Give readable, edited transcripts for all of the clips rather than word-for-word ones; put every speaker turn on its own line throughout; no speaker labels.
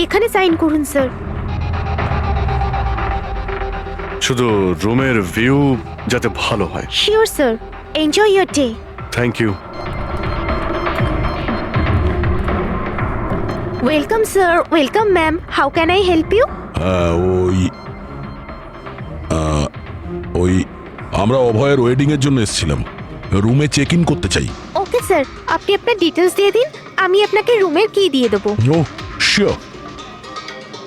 এখানে সাইন করুন স্যার।
শুধু রুমের ভিউ যাতে ভালো হয়।
Sure sir, enjoy your day.
Thank you.
Welcome sir, welcome ma'am, how can I help you?
ওই আমরা অভয়ের ওয়েডিং এর জন্য এসেছিলাম, রুমে চেক ইন করতে চাই।
ওকে স্যার, আপনি আপনার ডিটেলস দিয়ে দিন, আমি আপনাকে রুমের কি দিয়ে দেবো।
ও শিওর।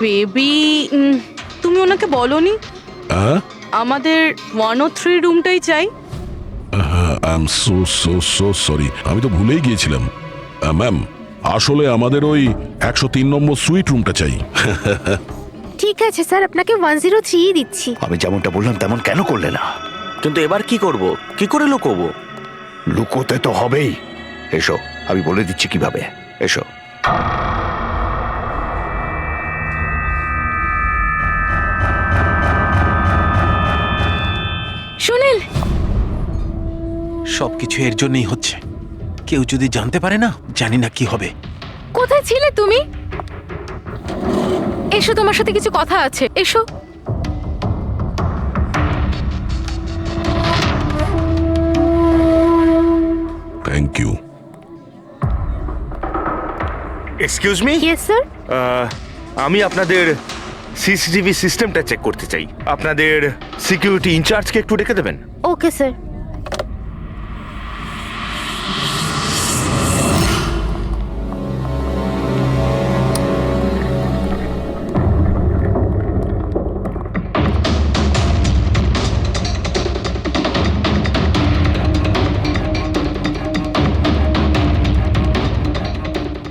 বেবি, তুমি ওনাকে বলনি আমাদের 103 রুমটাই চাই?
I am so so so sorry, আমি তো ভুলেই গিয়েছিলাম। ম্যাম, আসলে আমাদের ওই 103 নম্বর সুইট রুমটা চাই।
ঠিক আছে স্যার, আপনাকে 103 দিচ্ছি।
আমি যেমনটা বললাম তেমন কেন করলে না?
কিন্তু এবার কি করব, কি করে লুকোবো?
লুকোতে তো হবেই। এসো, আমি বলে দিচ্ছি কিভাবে। এসো।
সুনীল,
সবকিছু এর জন্যই হচ্ছে। কেউ যদি জানতে পারে না, জানি না কি হবে।
কোথায় ছিলে তুমি? এসো, তোমার সাথে কিছু কথা আছে, এসো।
Thank you.
Excuse me,
yes sir.
আমি আপনাদের সিসিটিভি সিস্টেমটা চেক করতে চাই। আপনাদের সিকিউরিটি ইনচার্জকে একটু ডেকে দেবেন।
Okay sir.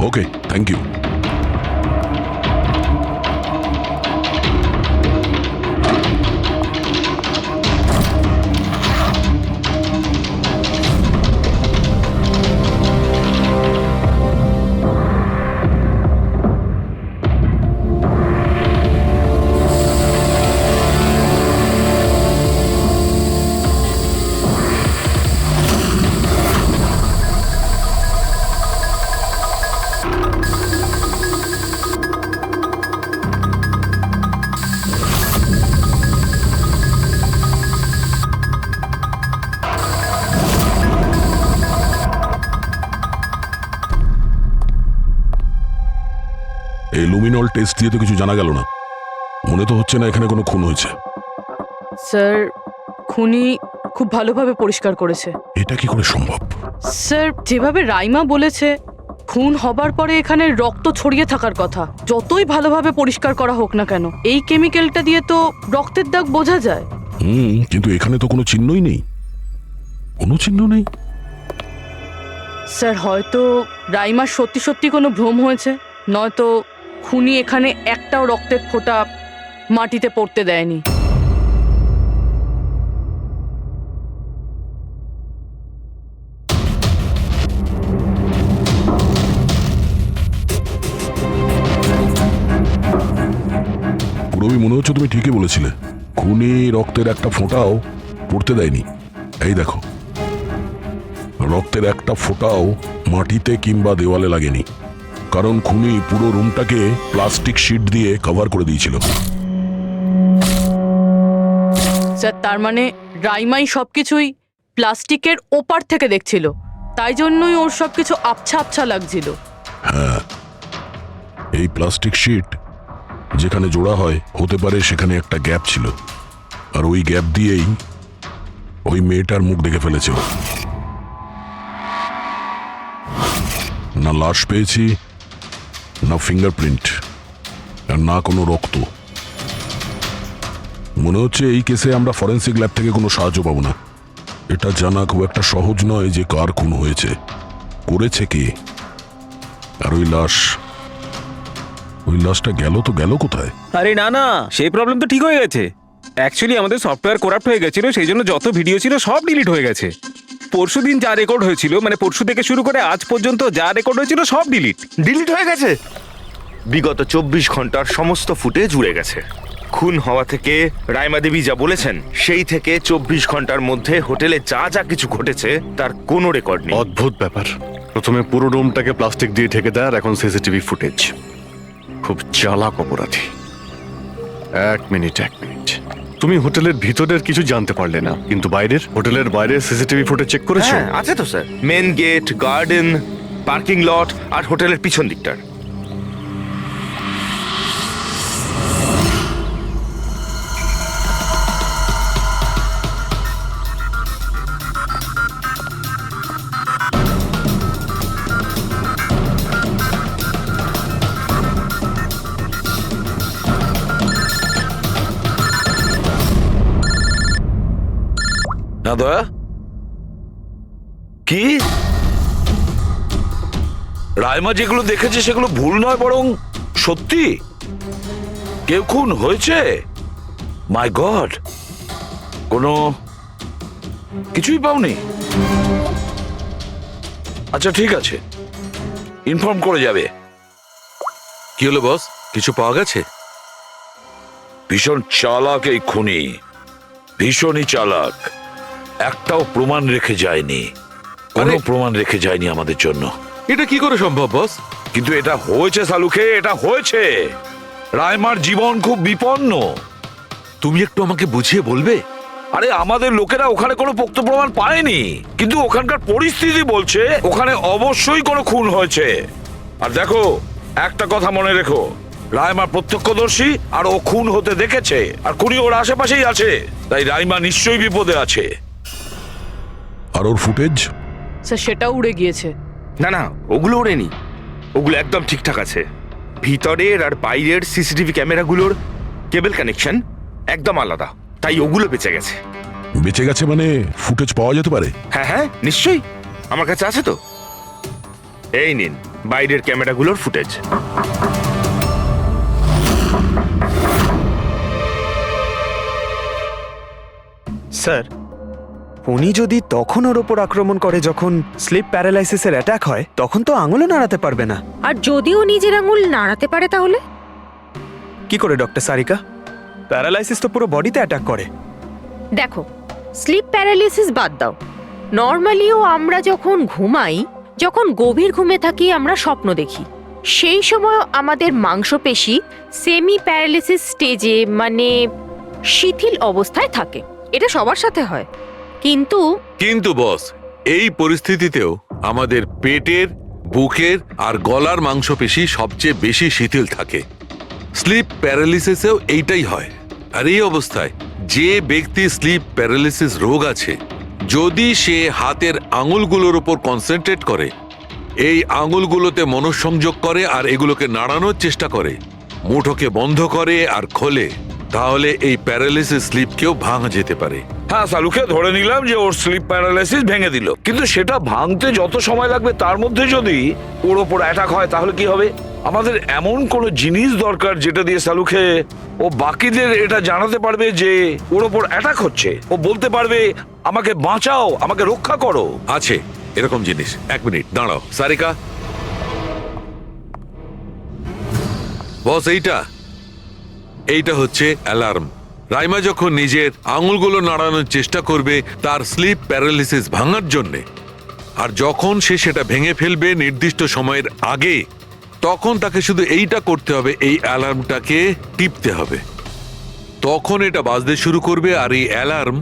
Okay, thank you. এই লুমিনল টেস্ট দিয়ে তো কিছু জানা গেল না। মনে তো হচ্ছে না এখানে কোনো খুন হয়েছে।
স্যার, খুনি খুব ভালোভাবে পরিষ্কার করেছে।
এটা কি করে সম্ভব?
স্যার, যেভাবে রাইমা বলেছে, খুন হবার পরে এখানে রক্ত ছড়িয়ে থাকার কথা। যতই ভালোভাবে পরিষ্কার করা হোক না কেন, এই কেমিক্যালটা দিয়ে তো রক্তের দাগ বোঝা যায়।
কিন্তু এখানে তো কোনো চিহ্নই নেই। কোনো চিহ্ন নেই।
স্যার, হয়তো রাইমার সত্যি সত্যি কোনো ভ্রম হয়েছে, নয়তো খুনি এখানে একটাও রক্তের ফোঁটা মাটিতে পড়তে দেয়নি।
পুরবি, মনে হচ্ছে তুমি ঠিকই বলেছিলে। খুনি রক্তের একটা ফোঁটাও পড়তে দেয়নি। এই দেখো, রক্তের একটা ফোঁটাও মাটিতে কিংবা দেওয়ালে লাগেনি, কারণ খুনি পুরো রুমটাকে প্লাস্টিক শিট দিয়ে কভার করে দিয়েছিল।
স্যার, তার মানে রাইমাই সবকিছুই প্লাস্টিকের ওপার থেকে দেখছিল, তাই জন্যই ওর সবকিছু আবছা আবছা লাগছিল।
হ্যাঁ, এই প্লাস্টিক শিট যেখানে জোড়া হয়, হতে পারে সেখানে একটা গ্যাপ ছিল, আর ওই গ্যাপ দিয়েই ওই মেয়েটার মুখ দেখে ফেলেছে। না লাশ পেয়েছি, না ফিঙ্গারপ্রিন্ট, আর না কোনো রক্ত। মনে হচ্ছে এই কেসে আমরা ফরেন্সিক ল্যাব থেকে কোনো সাহায্য পাবো না। এটা জানা খুব একটা সহজ নয় যে কার খুন হয়েছে, করেছে কে। আর ওই লাশটা গেল তো গেল কোথায়?
আরে না না, সেই প্রবলেম তো ঠিক হয়ে গেছে। অ্যাকচুয়ালি আমাদের সফটওয়্যার করাপ্ট হয়ে গেছিল, সেই জন্য যত ভিডিও ছিল সব ডিলিট হয়ে গেছে। পরশুদিন যা রেকর্ড হয়েছিল, মানে পরশু থেকে শুরু করে আজ পর্যন্ত যা রেকর্ড হয়েছিল সব
ডিলিট হয়ে গেছে। বিগত 24 ঘন্টার সমস্ত ফুটেজ উড়ে গেছে। খুন হওয়া থেকে রাইমা দেবী যা বলেছেন, সেই থেকে 24 ঘন্টার মধ্যে হোটেলে যা যা কিছু ঘটেছে তার কোনো রেকর্ড নেই।
অদ্ভুত ব্যাপার। প্রথমে পুরো রুমটাকে প্লাস্টিক দিয়ে ঢেকে দেয়, আর এখন সিসিটিভি ফুটেজ। খুব চালাক অপরাধী। এক মিনিট। তুমি হোটেলের ভিতরের কিছু জানতে পারলে না, কিন্তু বাইরের হোটেলের বাইরে সিসিটিভি ফুটেজ চেক করেছো?
হ্যাঁ আছে তো sir, main gate, garden, parking lot আর হোটেলের পিছন দিকটার।
না দয়া, কি রাইমা যেগুলো দেখেছে সেগুলো ভুল নয়, বরং সত্যি? কেউ খুন হয়েছে? মাই গড, কোনো কিছুই পাওনি? আচ্ছা ঠিক আছে, ইনফর্ম করে যাবে।
কি হলো বস, কিছু পাওয়া গেছে?
ভীষণ চালাক এই খুনি, ভীষণই চালাক। একটাও প্রমাণ রেখে যায়নি, কোনো প্রমাণ রেখে যায়নি আমাদের জন্য।
এটা কি করে সম্ভব বস?
কিন্তু এটা হয়েছে সালুকে, এটা হয়েছে। রাইমার জীবন খুব বিপন্ন।
তুমি একটু আমাকে বুঝিয়ে বলবে?
আরে আমাদের লোকেরা ওখানে কোনো পোক্ত প্রমাণ পায়নি, কিন্তু ওখানকার পরিস্থিতি বলছে ওখানে অবশ্যই কোনো খুন হয়েছে। আর দেখো, একটা কথা মনে রেখো, রাইমা প্রত্যক্ষদর্শী, আর ও খুন হতে দেখেছে, আর খুনি ওর আশেপাশেই আছে, তাই রাইমা নিশ্চয়ই বিপদে আছে।
আর ওর ফুটেজ?
স্যার সেটাও উড়ে গিয়েছে।
না ওগুলো ওড়েনি, ওগুলো একদম ঠিকঠাক আছে। ভিতরের আর বাইরের সিসিটিভি ক্যামেরাগুলোর কেবল কানেকশন একদম আলাদা, তাই ওগুলো বেঁচে গেছে।
বেঁচে গেছে মানে ফুটেজ পাওয়া যেতে পারে?
হ্যাঁ নিশ্চয়ই, আমার কাছে আছে তো। এই নিন বাইরের ক্যামেরাগুলোর ফুটেজ।
স্যার, উনি যদি তখন ওর ওপর আক্রমণ করে যখন স্লিপ প্যারালাইসিসের অ্যাটাক হয়, তখন তো আঙুলও নাড়াতে পারবে না।
আর যদিও নিজের আঙুল নাড়াতে পারে তাহলে?
কি করে ডক্টর সারিকা? প্যারালাইসিস তো পুরো বডিতে অ্যাটাক করে।
দেখো, স্লিপ প্যারালিসিস বাদ দাও, নর্মালিও আমরা যখন ঘুমাই, যখন গভীর ঘুমে থাকি আমরা স্বপ্ন দেখি, সেই সময় আমাদের মাংসপেশি সেমি প্যারালিসিস স্টেজে মানে শিথিল অবস্থায় থাকে। এটা সবার সাথে হয়। কিন্তু
বস, এই পরিস্থিতিতেও আমাদের পেটের, বুকের আর গলার মাংসপেশি সবচেয়ে বেশি শিথিল থাকে। স্লিপ প্যারালিসিসেও এইটাই হয়। আর এই অবস্থায় যে ব্যক্তি স্লিপ প্যারালিসিস রোগ আছে, যদি সে হাতের আঙুলগুলোর উপর কনসেন্ট্রেট করে, এই আঙুলগুলোতে মনঃসংযোগ করে আর এগুলোকে নাড়ানোর চেষ্টা করে, মুঠোকে বন্ধ করে আর খোলে, তাহলে এই প্যারালিসিস স্লিপকেও ভাঙা যেতে পারে।
হ্যাঁ সালুকে ধরে নিলাম যে ওর স্লিপ প্যারালাইসিস ভেঙে দিল, কিন্তু সেটা ভাঙতে যত সময় লাগবে তার মধ্যে যদি ওর ওপর অ্যাটাক হয় তাহলে কি হবে? আমাদের এমন কোনো জিনিস দরকার যেটা দিয়ে সালুকে ও বাকিদের এটা জানাতে পারবে যে ওর ওপর অ্যাটাক হচ্ছে। ও বলতে পারবে আমাকে বাঁচাও, আমাকে রক্ষা করো।
আছে এরকম জিনিস। এক মিনিট দাঁড়াও সারিকা। বস, এইটা হচ্ছে অ্যালার্ম। রাইমা যখন নিজের আঙুলগুলো নাড়ানোর চেষ্টা করবে তার স্লিপ প্যারালিসিস ভাঙার জন্যে, আর যখন সে সেটা ভেঙে ফেলবে নির্দিষ্ট সময়ের আগে, তখন তাকে শুধু এইটা করতে হবে, এই অ্যালার্মটাকে টিপতে হবে। তখন এটা বাজতে শুরু করবে, আর এই অ্যালার্ম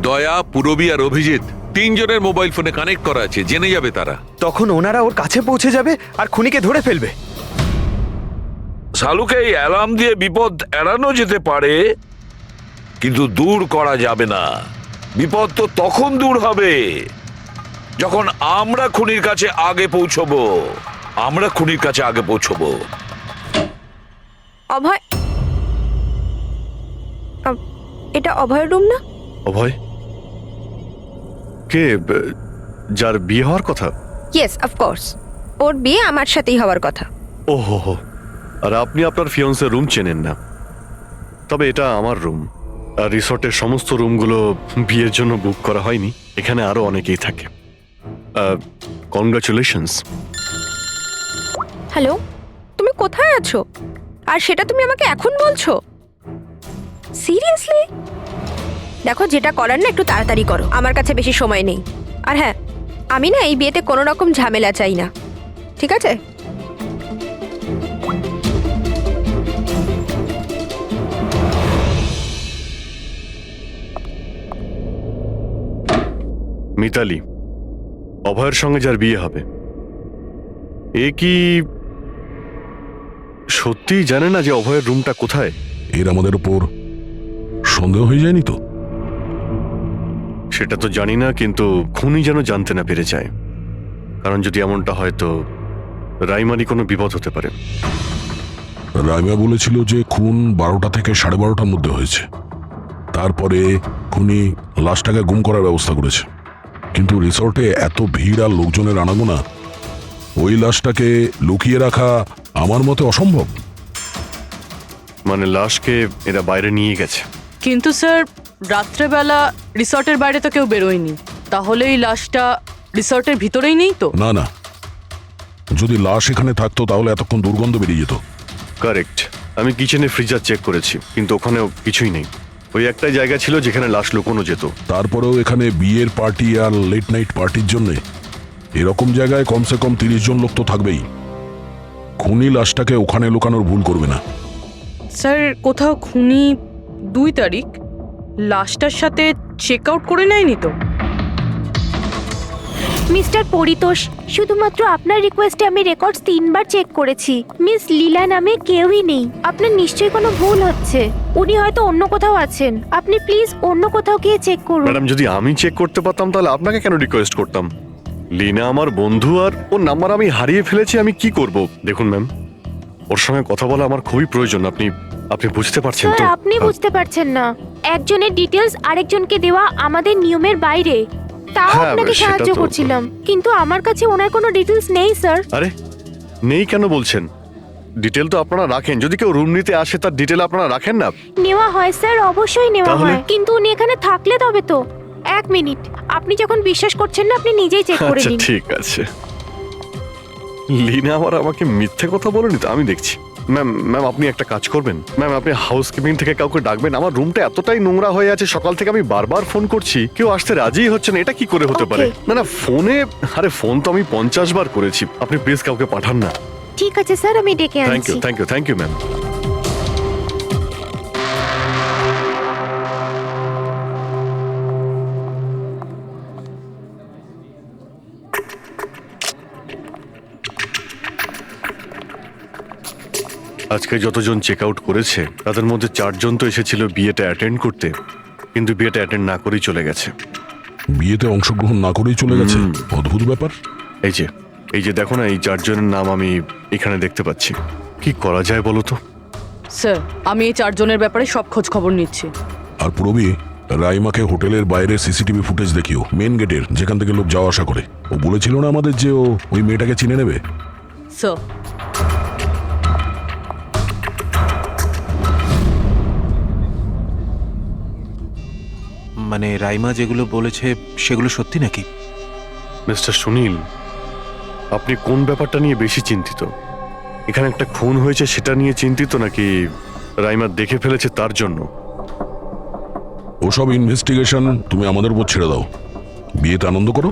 দয়া, পুরবী আর অভিজিৎ তিনজনের মোবাইল ফোনে কানেক্ট করা আছে, জেনে যাবে তারা।
তখন ওনারা ওর কাছে পৌঁছে যাবে আর খুনিকে ধরে ফেলবে।
সালুকে এই অ্যালার্ম দিয়ে বিপদ এড়ানো যেতে পারে, কিন্তু দূর করা যাবে না। বিপদ তো তখন দূর হবে যখন আমরা খুনির কাছে আগে পৌঁছবো।
অভয়, এটা অভয়ের রুম না?
অভয় কে? যার বিয়ে হওয়ার কথা?
ইয়েস, অফকোর্স, ওর বিয়ে আমার সাথেই হওয়ার কথা।
ওহো, আর আপনি আপনার ফিয়ন্সের রুম চেনেন না? তবে এটা আমার রুম, আর রিসর্টের সমস্ত রুমগুলো বিয়ের জন্য বুক করা হয়নি। এখানে আরো অনেকেই থাকে। কনগ্রাচুলেশনস।
হ্যালো, তুমি কোথায় আছো? আর সেটা তুমি আমাকে এখন বলছো? সিরিয়াসলি? দেখো, যেটা করার না একটু তাড়াতাড়ি করো, আমার কাছে বেশি সময় নেই। আর হ্যাঁ, আমি না এই বিয়েতে কোনো রকম ঝামেলা চাই না, ঠিক আছে?
মিতালি, অভয়ের সঙ্গে যার বিয়ে হবে, এ কি সত্যিই জানে না যে অভয়ের রুমটা কোথায়?
এর আমাদের উপর সন্দেহ হয়ে যায়নি তো?
সেটা তো জানি না, কিন্তু খুনি যেন জানতে না পেরে যায়। কারণ যদি এমনটা হয় তো রাইমারই কোনো বিপদ হতে পারে।
রাইমা বলেছিল যে খুন 12টা থেকে 12:30টার মধ্যে হয়েছে। তারপরে খুনি লাশটাকে গুম করার ব্যবস্থা করেছে। কিন্তু রিসর্টে এত ভিড় আর লোকজনের আনাগোনা, ওই লাশটাকে লুকিয়ে রাখা আমার মতে অসম্ভব।
মানে লাশকে এরা বাইরে নিয়ে গেছে।
কিন্তু স্যার, রাত্রেবেলা রিসর্টের বাইরে তো কেউ বেরোয়নি, তাহলে এই লাশটা রিসর্টের ভিতরেই নেই তো?
না না, যদি লাশ এখানে থাকতো তাহলে এতক্ষণ দুর্গন্ধ বেরিয়ে যেত।
কারেক্ট। আমি কিচেনে ফ্রিজার চেক করেছি, কিন্তু ওখানেও কিছুই নেই। ওই একটাই জায়গা ছিল যেখানে লাশ লুকোনো যেত।
তারপরেও এখানে বিয়ের পার্টি আর লেট নাইট পার্টির জন্য এরকম জায়গায় কমসে কম 30 জন লোক তো থাকবেই। খুনি লাশটাকে ওখানে লুকানোর ভুল করবে না।
স্যার, কোথাও খুনি 2 তারিখ লাশটার সাথে চেক আউট করে নেয়নি তো?
মিস্টার পরিতোষ, শুধুমাত্র আপনার রিকোয়েস্টে আমি রেকর্ডস 3 বার চেক করেছি। মিস লীলা নামে কেউই নেই। আপনার নিশ্চয়ই কোনো ভুল হচ্ছে। উনি হয়তো অন্য কোথাও আছেন। আপনি প্লিজ অন্য কোথাও গিয়ে চেক করুন।
ম্যাডাম, যদি আমি চেক করতে পারতাম তাহলে আপনাকে কেন রিকোয়েস্ট করতাম? লিনা আমার বন্ধু, আর ওর নাম্বার আমি হারিয়ে ফেলেছি। আমি কি করব? দেখুন ম্যাম, ওর সঙ্গে কথা বলা আমার খুবই প্রয়োজন। আপনি বুঝতে পারছেন তো?
স্যার, আপনি বুঝতে পারছেন না। একজনের ডিটেলস আরেকজনকে দেওয়া আমাদের নিয়মের বাইরে। তাও
হ্যাঁ,
আপনাকে
সেটা
সাহায্য
তো-
করছিলাম, কিন্তু আমার কাছে ওনার কোনো ডিটেলস নেই স্যার।
আরে নেই কেন বলছেন? ডিটেল তো আপনারা রাখেন। যদি কেউ রুম নিতে আসে তার ডিটেল আপনারা রাখেন না?
নেওয়া হয় স্যার, অবশ্যই নেওয়া
তাহলে?
হয়, কিন্তু উনি এখানে থাকলে তবে তো। 1 মিনিট, আপনি যখন বিশ্বাস করছেন না, আপনি নিজেই চেক করে
আচ্ছা
নিন।
ঠিক আছে। লিনা আমাকে মিথ্যে কথা বলেনি তো? আমি দেখছি। ম্যাম আপনি একটা কাজ করবেন। ম্যাম, আপনি হাউসকিপিং থেকে কাউকে ডাকবেন। আমার রুমটা এতটাই নোংরা হয়ে আছে, সকাল থেকে আমি বারবার ফোন করছি, কেউ আসতে রাজিই হচ্ছে না। এটা কি করে হতে পারে?
Okay.
না ফোনে, আরে ফোন তো আমি 50 বার করেছি। আপনি প্লিজ কাউকে পাঠান না।
ঠিক আছে স্যার, আমি ডেকে
থ্যাংক ইউ,
আনছি।
Thank you ma'am. আজকে যতজন চেক আউট করেছে তাদের মধ্যে 4 জন তো এসেছিল বিয়েটা অ্যাটেন্ড করতে, কিন্তু বিয়েটা অ্যাটেন্ড না করেই চলে গেছে।
বিয়েতে অংশগ্রহণ না করেই চলে গেছে? অদ্ভুত ব্যাপার।
এই যে দেখো না, এই 4 জনের নাম আমি এখানে দেখতে পাচ্ছি। কি করা যায় বলো তো?
স্যার, আমি এই 4 জনের ব্যাপারে সব খোঁজ খবর নিচ্ছি।
আর পুরবি, রাইমাকে হোটেলের বাইরে সিসিটিভি ফুটেজ দেখিও, মেন গেটের, যেখান থেকে লোক যাওয়া আসা করে। ও বলেছিল না আমাদের যে ও ওই মেয়েটাকে চিনে নেবে।
স্যার,
মানে রাইমা যেগুলো বলেছে সেগুলো সত্যি নাকি?
মিস্টার সুনীল, আপনি কোন ব্যাপারটা নিয়ে বেশি চিন্তিত? এখানে একটা খুন হয়েছে সেটা নিয়ে চিন্তিত, নাকি রাইমা দেখে ফেলেছে তার জন্য?
ওসব ইনভেস্টিগেশন তুমি আমাদের উপর ছেড়ে দাও। বিয়েতে আনন্দ করো।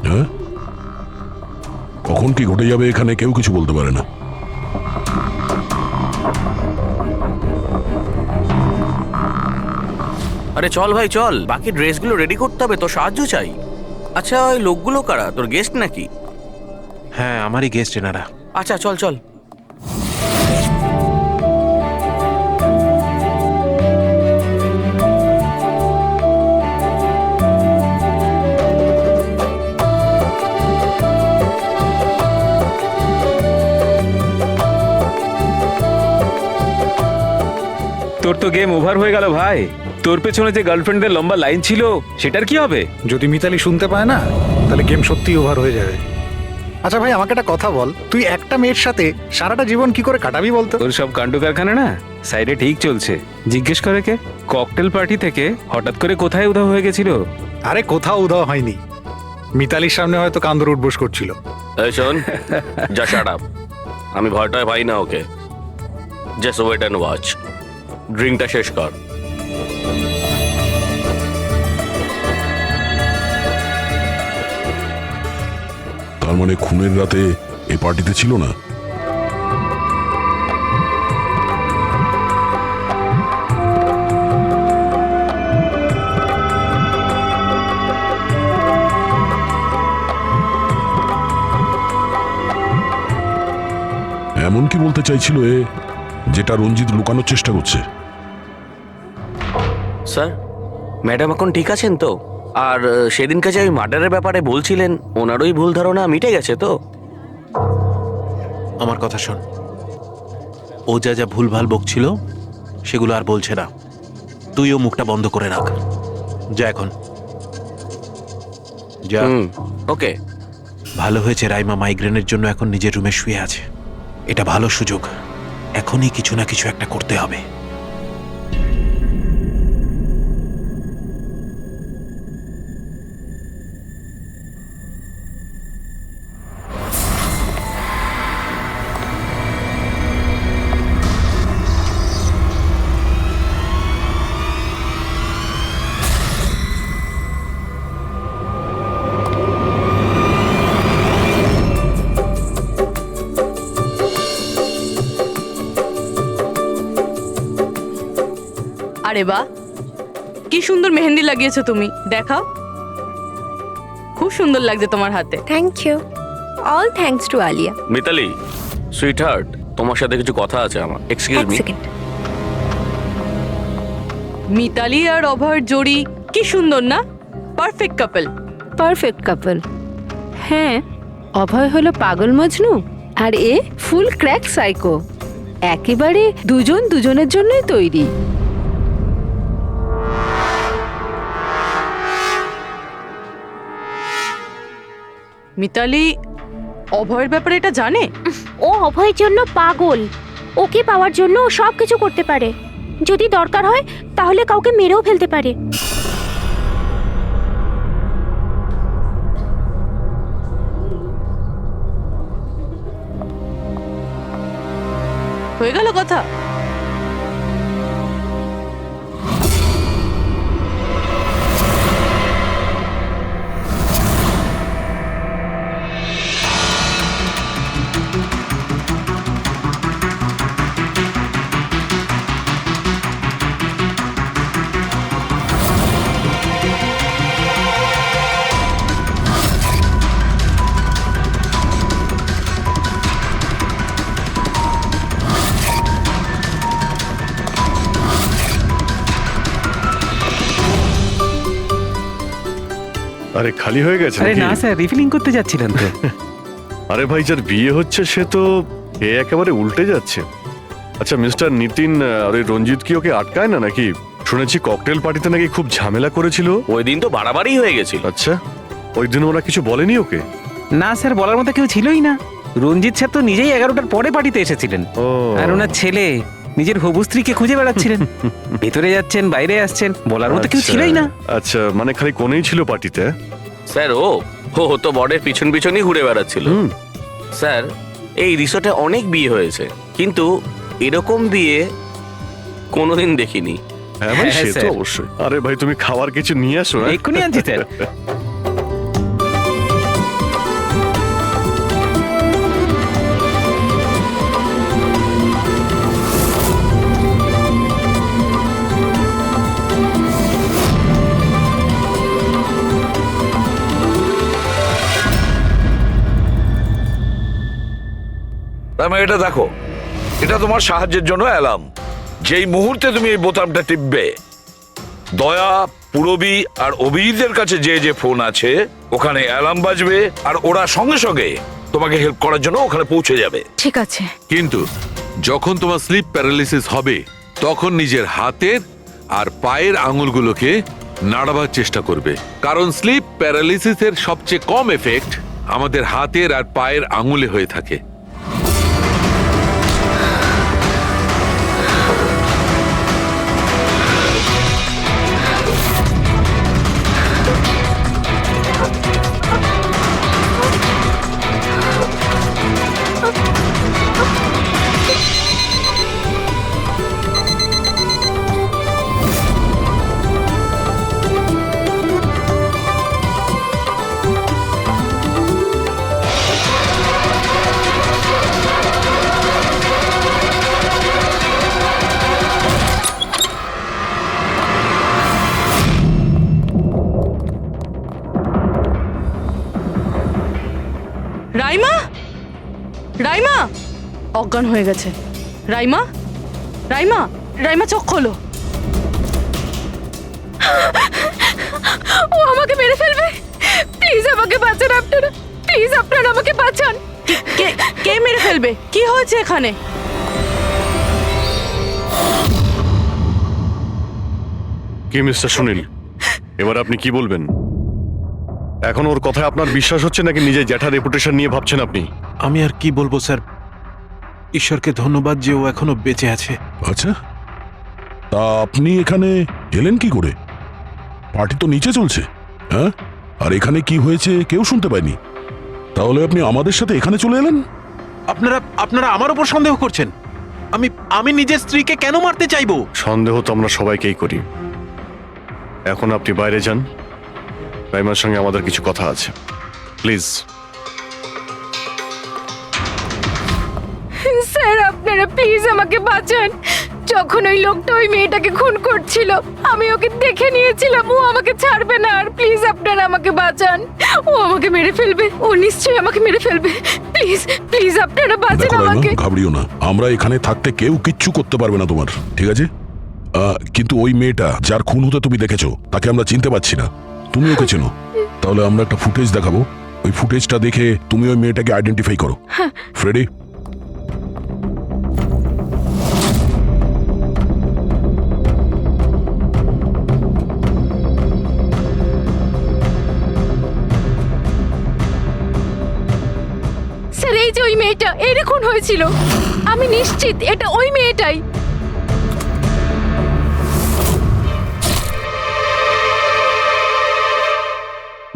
হ্যাঁ, কখন কি ঘটে যাবে এখানে কেউ কিছু বলতে পারে না।
আরে চল ভাই চল, বাকি ড্রেসগুলো রেডি করতে হবে, তোর সাহায্য চাই। আচ্ছা, ওই লোকগুলো কারা? তোর গেস্ট নাকি?
হ্যাঁ, আমারই গেস্ট এনারা।
আচ্ছা চল চল।
তোর তো গেম ওভার হয়ে গেল ভাই। তোর পেছনে যে গার্লফ্রেন্ডদের লম্বা লাইন ছিল সেটার কি হবে?
যদি মিতালি শুনতে পায় না, তাহলে গেম সত্যিই ওভার হয়ে যাবে। আচ্ছা ভাই, আমাকে একটা কথা বল, তুই একটা মেয়ের সাথে সারাটা জীবন কি করে কাটাবি বলতো?
তোর সব কাণ্ড কারখানা না সাইডে ঠিক চলছে। জিজ্ঞেস করে কে? ককটেল পার্টি থেকে হঠাৎ করে কোথায় উধাও হয়ে গেছিল?
আরে কোথাও উধাও হয়নি, মিতালির সামনে হয়তো কান্দর উঠবোস করছিল।
এই শোন, যা শাট আপ। আমি ভয়টায় পাই না ওকে। Just wait and watch. ড্রিঙ্কটা শেষ কর।
তার মানে খুনের রাতে এই পার্টিতে ছিল না? এমন কি বলতে চাইছিল এ, যেটা রঞ্জিত লুকানোর চেষ্টা করছে?
স্যার ম্যাডাম এখন ঠিক আছেন তো? আর সেদিনকে যে ওই মার্ডারের ব্যাপারে বলছিলেন, ওনারই ভুল ধারণা মিটে গেছে তো?
আমার কথা শোন, ও যা যা ভুলভাল বকছিল সেগুলো আর বলছে না। তুইও মুখটা বন্ধ করে রাখ। যা এখন যা।
ওকে।
ভালো হয়েছে রাইমা মাইগ্রেনের জন্য এখন নিজের রুমে শুয়ে আছে। এটা ভালো সুযোগ, এখনই কিছু না কিছু একটা করতে হবে।
আরে বাহ, কি সুন্দর মেহেন্দি লাগিয়েছো তুমি, দেখাও। খুব সুন্দর লাগছে তোমার হাতে।
Thank you. All thanks to Alia.
Mitali sweetheart, তোমার সাথে কিছু কথা আছে আমার। Excuse me.
মিতালি আর অভয়ের জোড়ি কি সুন্দর না? Perfect couple.
Perfect couple. হ্যাঁ, অভয় হলো পাগল মজনু আর এ ফুল ক্র্যাক সাইকো। একেবারে দুজন দুজনের জন্যই তৈরি।
মিতালি অভয়ের ব্যাপারে এটা জানে?
ও অভয়ের জন্য পাগল। ওকে পাওয়ার জন্য ও সব কিছু করতে পারে। যদি দরকার হয় তাহলে কাউকে মেরেও ফেলতে পারে।
হয়ে গেল কথা।
আরে খালি হয়ে গেছে
আরে
নাকি?
না স্যার, রিফিলিং করতে যাচ্ছিলেন তো।
আরে ভাই, যার বিয়ে হচ্ছে সে তো এ একেবারে উল্টে যাচ্ছে। আচ্ছা মিস্টার নিতিন, আর ওই রঞ্জিত কি ওকে আটকায় না নাকি? শুনেছি ককটেল পার্টিতে নাকি খুব ঝামেলা করেছিল।
ওই দিন তো বাড়াবাড়ি হয়ে গেছিল।
আচ্ছা, ওই দিন ওরা কিছু বলেনি ওকে?
না স্যার, বলার মতো কেউ ছিলই না। রঞ্জিত স্যার তো নিজেই 11টার পরে পার্টিতে এসেছিলেন।
ও
আর ওনার ছেলে নিজের হবু স্ত্রীকে খুঁজে বেড়াচ্ছিলেন। ভেতরে যাচ্ছেন, বাইরে আসছেন, বলার মতো কেউ ছিলই না।
আচ্ছা, মানে খালি কোনেই ছিল পার্টিতে?
স্যার ও ও তো বরের পিছন পিছনই ঘুরে বেড়াচ্ছিল। স্যার এই রিসোর্টে অনেক বিয়ে হয়েছে, কিন্তু এরকম বিয়ে কোনোদিন দেখিনি।
হ্যাঁ ভাই,
হ্যাঁ,
সে তো
স্যার।
অবশ্যই। আরে ভাই, তুমি খাবার কিছু নিয়ে আসো। হ্যাঁ?
এক্ষুনি আনছি স্যার।
তার মানে এটা দেখো, এটা তোমার সাহায্যের জন্য অ্যালার্ম। যেই মুহূর্তে তুমি এই বোতামটা টিপবে, দয়া, পুরবী আর অভিজিতের কাছে যে যে ফোন আছে ওখানে অ্যালার্ম বাজবে, আর ওরা সঙ্গে সঙ্গে তোমাকে হেল্প করার জন্য ওখানে পৌঁছে যাবে।
ঠিক আছে।
কিন্তু যখন তোমার স্লিপ প্যারালিসিস হবে তখন নিজের হাতের আর পায়ের আঙুলগুলোকে নাড়াবার চেষ্টা করবে, কারণ স্লিপ প্যারালিসিসের সবচেয়ে কম এফেক্ট আমাদের হাতের আর পায়ের আঙুলে হয়ে থাকে।
রাইমা, রাইমা, অজ্ঞান হয়ে গেছে। রাইমা, রাইমা, রাইমা চোখ খোলো।
ও আমাকে মেরে ফেলবে। প্লিজ আমাকে বাঁচান আপনারা, প্লিজ আপনারা আমাকে বাঁচান।
কে কে মেরে ফেলবে? কি হয়েছে এখানে?
কি মিস্টার সুনীল, এবার আপনি কি বলবেন? এখন ওর কথায় আপনার বিশ্বাস হচ্ছে নাকি নিজের জ্যাঠার রেপুটেশন নিয়ে ভাবছেন আপনি?
আমি আর কি বলবো স্যার, ঈশ্বরকে ধন্যবাদ যে ও এখনো বেঁচে আছে।
আচ্ছা, তা আপনি এখানে এলেন কি করে? পার্টি তো নিচে চলছে, হ্যাঁ? আর এখানে কি হয়েছে কেউ শুনতে পায়নি, তাহলে আপনি আমাদের সাথে এখানে চলে এলেন?
আপনারা আপনারা আমার উপর সন্দেহ করছেন? আমি নিজের স্ত্রীকে কেন মারতে চাইবো?
সন্দেহ তো আমরা সবাইকেই করি। এখন আপনি বাইরে যান, রাইমার সঙ্গে আমাদের কিছু কথা আছে, প্লিজ।
স্যার আপনারা প্লিজ আমাকে বাঁচান। যখন ওই লোকটা ওই মেয়েটাকে খুন করছিল আমি ওকে দেখে নিয়েছিলাম, ও আমাকে ছাড়বে না। আর প্লিজ আপনারা আমাকে বাঁচান, ও আমাকে মেরে ফেলবে, ও নিশ্চয়ই আমাকে মেরে ফেলবে। প্লিজ প্লিজ আপনারা বাঁচান
দেখো রাইমা,
আমাকে।
ঘাবড়িও না, আমরা এখানে থাকতে কেউ কিচ্ছু করতে পারবে না তোমার, ঠিক আছে? কিন্তু ওই মেয়েটা যার খুন হতে তুমি দেখেছো তাকে আমরা চিনতে পারছি না, তুমি ওকে চেনো। তাহলে আমরা একটা ফুটেজ দেখাবো, ওই ফুটেজটা দেখে তুমি ওই মেয়েটাকে আইডেন্টিফাই করো। ফ্রেডি,
স্যার এই যে ওই মেয়েটা, এরই খুন হয়েছিল। আমি নিশ্চিত এটা ওই মেয়েটাই।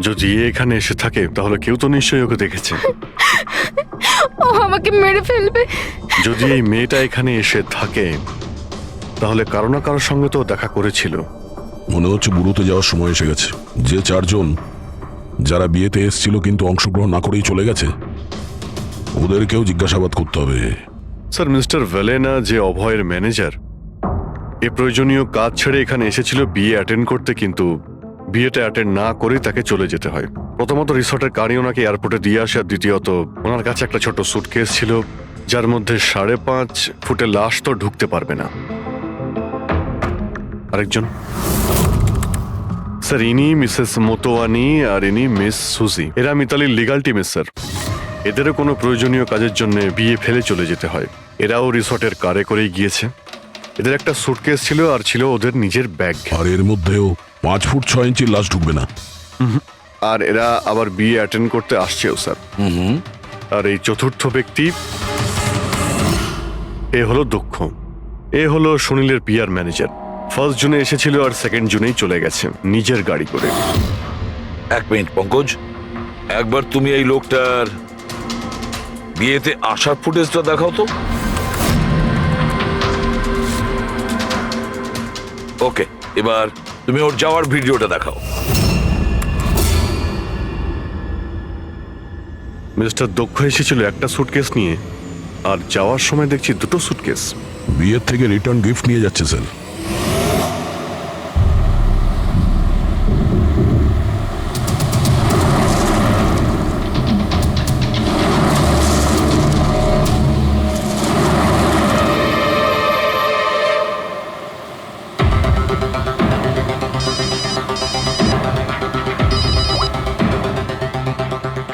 যদি এখানে এসে থাকে তাহলে কেউ তো নিশ্চয়ই ওকে দেখেছে।
ও আমাকে মেরে ফেলবে।
যদি এই মেয়েটা এখানে এসে থাকে তাহলে কারো না কারোর সঙ্গে তো দেখা করেছিল।
মনে হচ্ছে বুড়োতে যাওয়ার সময় এসে গেছে। যে চারজন যারা বিয়েতে এসেছিল কিন্তু অংশগ্রহণ না করেই চলে গেছে, ওদেরকেও জিজ্ঞাসাবাদ করতে হবে।
স্যার, মিস্টার ভেলেনা যে অভয়ের ম্যানেজার, এ প্রয়োজনীয় কাজ ছেড়ে এখানে এসেছিল বিয়ে অ্যাটেন্ড করতে, কিন্তু বিয়েটা অ্যাটেন্ড না করে তাকে চলে যেতে হয়। প্রথমত রিসর্টের গাড়ি ওনাকে এয়ারপোর্টে দিয়ে আসে, আর দ্বিতীয়ত ওনার কাছে একটা ছোট সুটকেস ছিল যার মধ্যে 5.5 ফুটের লাশ তো ঢুকতে পারবে না। আরেকজন স্যার, ইনি মিসেস মোতোয়ানি আর ইনি মিস সুজি। এরা মিতালির লিগাল টিমের স্যার। এদেরও কোনো প্রয়োজনীয় কাজের জন্য বিয়ে ফেলে চলে যেতে হয়। এরাও রিসর্টের কারে করেই গিয়েছে। এদের একটা সুটকেস ছিল আর ছিল ওদের নিজের ব্যাগ।
আর এর মধ্যেও 5 ফুট 6 ইঞ্চির লাশ ঢুকবে না।
আর এরা আবার বিয়ে অ্যাটেন্ড করতে আসছেও স্যার। আর এই চতুর্থ ব্যক্তি, এ হলো দক্ষ। এ হলো সুনীলের পিআর ম্যানেজার। 1 জুনে এসেছিল আর 2 জুনেই চলে গেছে নিজের গাড়ি করে।
1 মিনিট পঙ্কজ, একবার তুমি এই লোকটার বিয়েতে আসার ফুটেজটা দেখাও তো। ওকে, এবার তুমি ওর যাওয়ার ভিডিওটা দেখাও।
মিস্টার দক্ষ এসেছিল একটা সুটকেস নিয়ে, আর যাওয়ার সময় দেখছি 2টো সুটকেস।
বিয়ের থেকে রিটার্ন গিফট নিয়ে যাচ্ছে স্যার।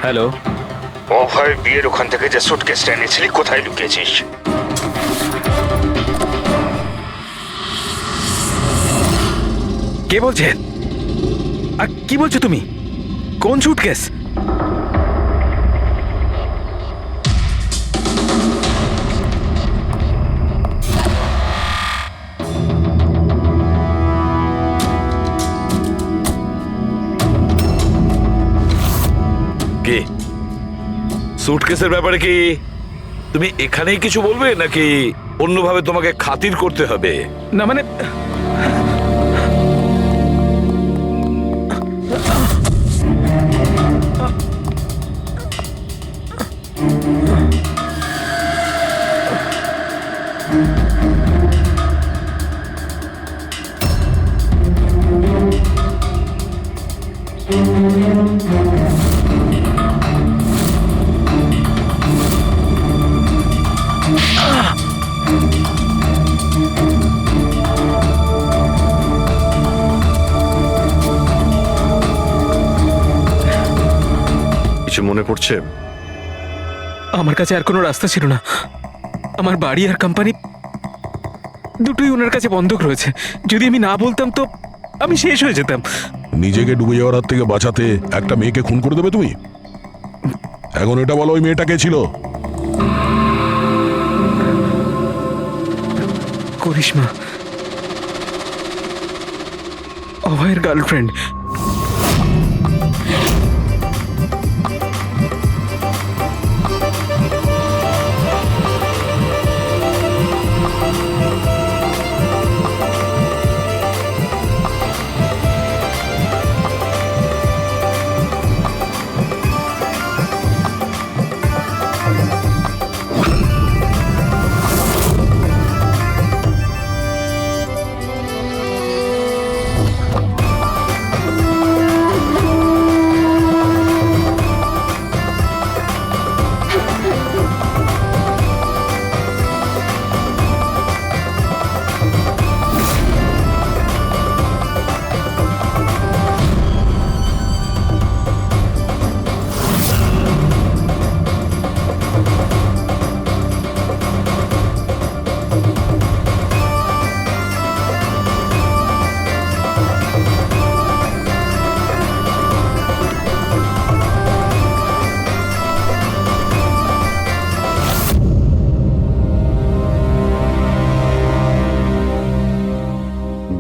হ্যালো,
অভয় বিয়ের ওখান থেকে যে সুটকেসটা এনেছিলি কোথায় লুকিয়েছিস?
কে বলছেন? আর কি বলছো তুমি? কোন সুটকেস?
কে? সুটকেসের ব্যাপারে কি তুমি এখানেই কিছু বলবে নাকি অন্যভাবে তোমাকে খাতির করতে হবে?
না মানে
মনে পড়ছে?
আমার কাছে আর কোনো রাস্তা ছিল না। আমার বাড়ি আর কোম্পানি দুটোই ওনার কাছে বন্ধক রয়েছে। যদি আমি না বলতাম তো আমি শেষ হয়ে যেতাম।
নিজেকে ডুবে যাওয়ার হাত থেকে বাঁচাতে একটা মেয়েকে খুন করে দেবে তুমি? এখন এটা বলো, ওই মেয়েটা কে ছিল?
করিশ্মা, অভয়ের গার্লফ্রেন্ড।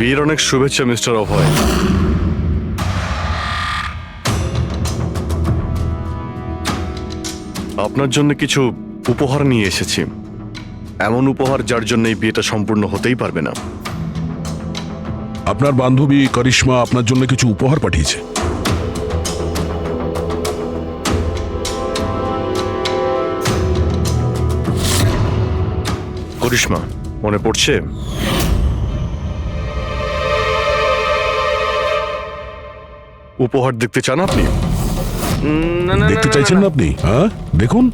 বিয়ের অনেক শুভেচ্ছা মিস্টার অভয়। আপনার জন্য কিছু উপহার নিয়ে এসেছি। এমন উপহার যার জন্য এই বিয়েটা সম্পূর্ণ হতেই পারবে না।
আপনার বান্ধবী করিশ্মা আপনার জন্য কিছু উপহার পাঠিয়েছে।
করিশ্মা, মনে পড়ছে? উপহার দেখতে চান আপনি?
দেখতে চাইছেন না আপনি? হ্যাঁ, দেখুন,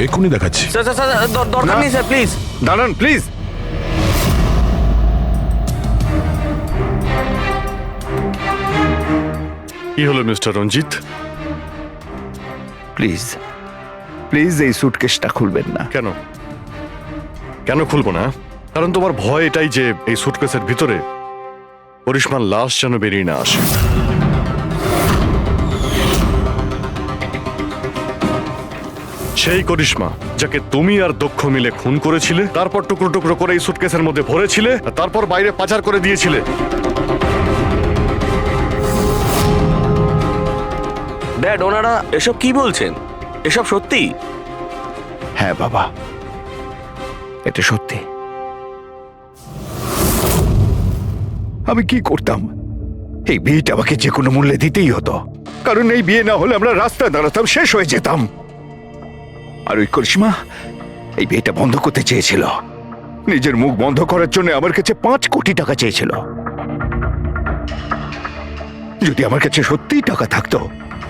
এক্ষুনি দেখাচ্ছি।
স্যার স্যার স্যার, দরকার নেই স্যার, প্লিজ
দাঁড়ান প্লিজ। কি হলো মিস্টার রঞ্জিত?
প্লিজ প্লিজ এই সুটকেসটা খুলবেন না।
কেন কেন খুলবো না? কারণ তোমার ভয় এটাই যে এই সুটকেসের ভিতরে করিশ্মার লাশ যেন বেরিয়ে না আসে। সেই করিশ্মা যাকে তুমি আর দক্ষ মিলে খুন করেছিলে, তারপর টুকরো টুকরো করে এই সুটকেসের মধ্যে ভরেছিলে, আর তারপর বাইরে পাচার করে দিয়েছিলে।
ড্যাড, ওনারা এসব কি বলছেন? এসব সত্যি?
হ্যাঁ বাবা, এটা সত্যি। আমি কি করতাম? এই বিয়েটা আমাকে যে কোনো মূল্যে দিতেই হতো, কারণ এই বিয়ে না হলে আমরা রাস্তায় দাঁড়াতাম, শেষ হয়ে যেতাম। আর ওই করিশ্মা এই বিয়েটা বন্ধ করতে চেয়েছিল। নিজের মুখ বন্ধ করার জন্য আমার কাছে 5 কোটি টাকা চেয়েছিল। যদি আমার কাছে সত্যিই টাকা থাকতো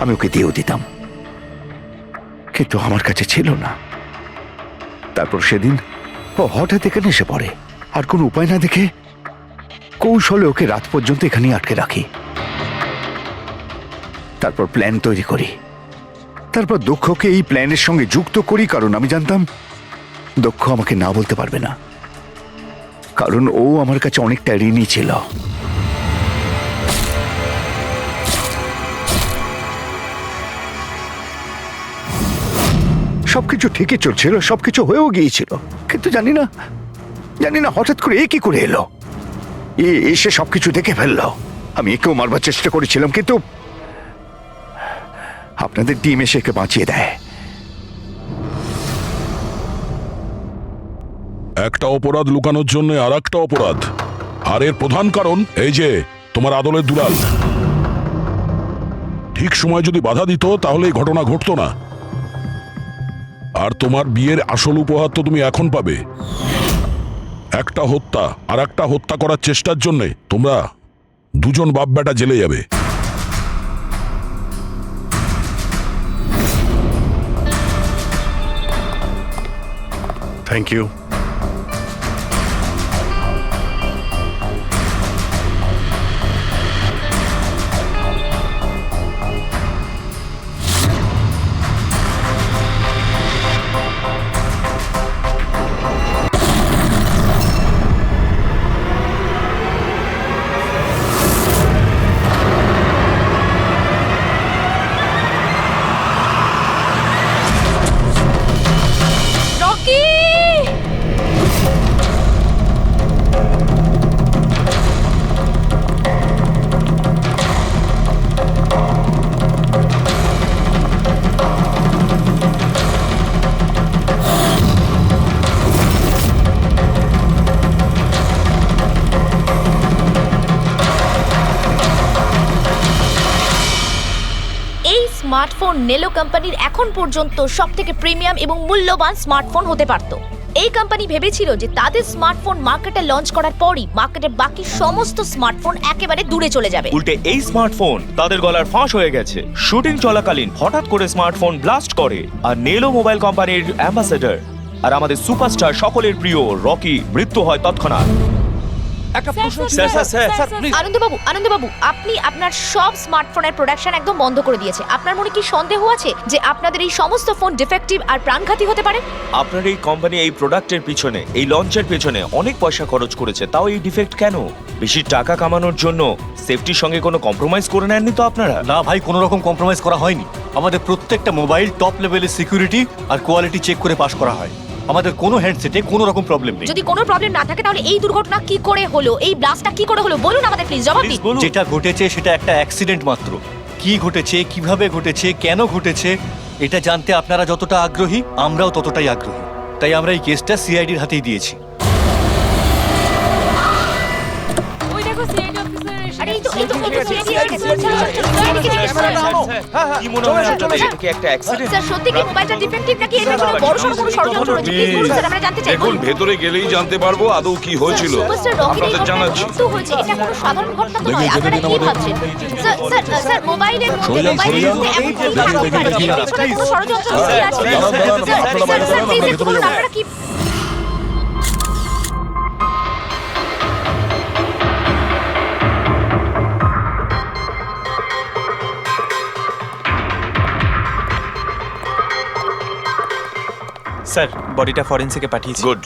আমি ওকে দিয়েও দিতাম, কিন্তু আমার কাছে ছিল না। তারপর সেদিন ও হঠাৎ এখানে এসে পড়ে, আর কোনো উপায় না দেখে কৌশলে ওকে রাত পর্যন্ত এখানে আটকে রাখি। তারপর প্ল্যান তৈরি করি, তারপর দক্ষকে এই প্ল্যানের সঙ্গে যুক্ত করি, কারণ আমি জানতাম দক্ষ আমাকে না বলতে পারবে না, কারণ ও আমার কাছে অনেকটা ঋণী ছিল। সবকিছু ঠিকই চলছিল, সবকিছু হয়েও গিয়েছিল, কিন্তু জানি না হঠাৎ করে এ কি করে এলো। এসে সবকিছু দেখে ফেললো। আমি একেও মারবার চেষ্টা করেছিলাম, কিন্তু আপনাদের টিম এসে একে বাঁচিয়ে দেয়।
একটা অপরাধ লুকানোর জন্য আর একটা অপরাধ, আর এর প্রধান কারণ এই যে তোমার আদলের দুলাল। ঠিক সময় যদি বাধা দিত তাহলে এই ঘটনা ঘটতো না। আর তোমার বিয়ের আসল উপহার তো তুমি এখন পাবে। একটা হত্যা আর একটা হত্যা করার চেষ্টার জন্য তোমরা দুজন বাপ বেটা জেলে যাবে।
Thank you.
স্মার্টফোন নেলো কোম্পানির এখন পর্যন্ত সবথেকে প্রিমিয়াম এবং মূল্যবান স্মার্টফোন হতে পারত। এই কোম্পানি ভেবেছিল যে তাদের স্মার্টফোন মার্কেটে লঞ্চ করার পরই মার্কেটের বাকি সমস্ত স্মার্টফোন একেবারে দূরে চলে যাবে।
উল্টে এই স্মার্টফোন তাদের গলার ফাঁস হয়ে গেছে। শুটিং চলাকালীন হঠাৎ করে স্মার্টফোন ব্লাস্ট করে আর নেলো মোবাইল কোম্পানির অ্যাম্বাসেডর আর আমাদের সুপারস্টার সকলের প্রিয় রকি মৃত্যু হয় তৎক্ষণাৎ।
আনন্দবাবু, আপনি আপনার সব স্মার্টফোনের প্রোডাকশন একদম বন্ধ করে দিয়েছে। আপনার মনে কি সন্দেহ আছে যে আপনাদের এই সমস্ত ফোন ডিফেক্টিভ আর প্রাণঘাতী হতে পারে?
আপনার এই কোম্পানি এই প্রোডাক্টের পিছনে, এই লঞ্চের পিছনে অনেক পয়সা খরচ করেছে, তাও এই ডিফেক্ট কেন? বেশি টাকা কামানোর জন্য সেফটির সঙ্গে কোনো কম্প্রোমাইজ করে নেননি তো আপনারা?
না ভাই, কোনো রকম কম্প্রোমাইজ করা হয়নি। আমাদের প্রত্যেকটা মোবাইল টপ লেভেলের সিকিউরিটি আর কোয়ালিটি চেক করে পাস করা হয়। আমাদের কোনো হ্যান্ডসেটে কোনো রকম প্রবলেম নেই।
যদি কোনো প্রবলেম না থাকে তাহলে এই দুর্ঘটনা কি করে হলো, এই ব্লাস্টটা কি করে হলো বলুন আমাদের প্লিজ, জবাব দিন।
যেটা ঘটেছে সেটা একটা অ্যাক্সিডেন্ট মাত্র। কি ঘটেছে, কিভাবে ঘটেছে, কেন ঘটেছে এটা জানতে আপনারা যতটা আগ্রহী আমরাও ততটাই আগ্রহী। তাই আমরা এই কেসটা সিআইডির হাতেই দিয়েছি।
কি মনে হয় আপনাদের, এটা কি একটা অ্যাক্সিডেন্ট?
স্যার সত্যি কি মোবাইলটা ডিফেক্টিভ নাকি এটার জন্য বড়সড় কোনো ষড়যন্ত্র রয়েছে? প্লিজ বলুন স্যার, আমরা জানতে চাই।
দেখুন, ভেতরে গেলেই জানতে পারবো আদৌ কি হয়েছিল। আপনাদের জানাচ্ছি।
মৃত্যু হয়েছে, এটা কোনো সাধারণ ঘটনা তো নয়। আপনারা কি ভাবছেন? স্যার মোবাইলের মধ্যে এমন কি থাকতে পারে? এর পেছনে কোনো ষড়যন্ত্র লুকিয়ে আছে? স্যার প্লিজ একটু বলুন আপনারা কি।
স্যার বডিটা ফরেন্সিকে পাঠিয়েছি।
গুড।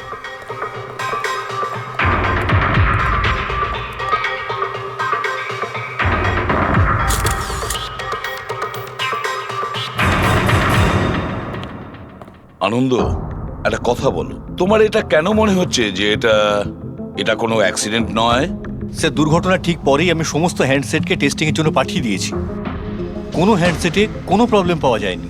আনন্দ, একটা কথা বলো, তোমার এটা কেন মনে হচ্ছে যে এটা কোনো অ্যাক্সিডেন্ট নয়?
স্যার দুর্ঘটনা ঠিক পরেই আমি সমস্ত হ্যান্ডসেটকে টেস্টিংয়ের জন্য পাঠিয়ে দিয়েছি। কোনো হ্যান্ডসেটে কোনো প্রবলেম পাওয়া যায়নি।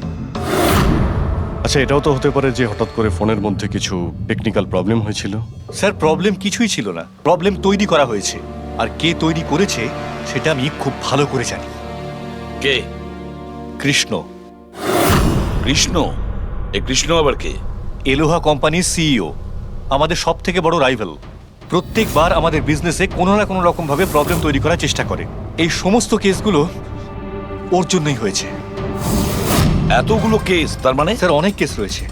আচ্ছা, এটাও তো হতে পারে যে হঠাৎ করে ফোনের মধ্যে কিছু টেকনিক্যাল প্রবলেম হয়েছিল।
স্যার প্রবলেম কিছুই ছিল না, প্রবলেম তৈরি করা হয়েছে। আর কে তৈরি করেছে সেটা আমি খুব ভালো করে জানি।
কে?
কৃষ্ণ।
কৃষ্ণ? এ কৃষ্ণ আবার কে?
এলোহা কোম্পানির সিইও, আমাদের সব থেকে বড় রাইভাল। প্রত্যেকবার আমাদের বিজনেসে কোনো না কোনো রকম ভাবে প্রবলেম তৈরি করার চেষ্টা করে। এই সমস্ত কেসগুলো ওর জন্যই হয়েছে।
এতগুলো কেস? তার মানে
স্যার অনেক কেস রয়েছে।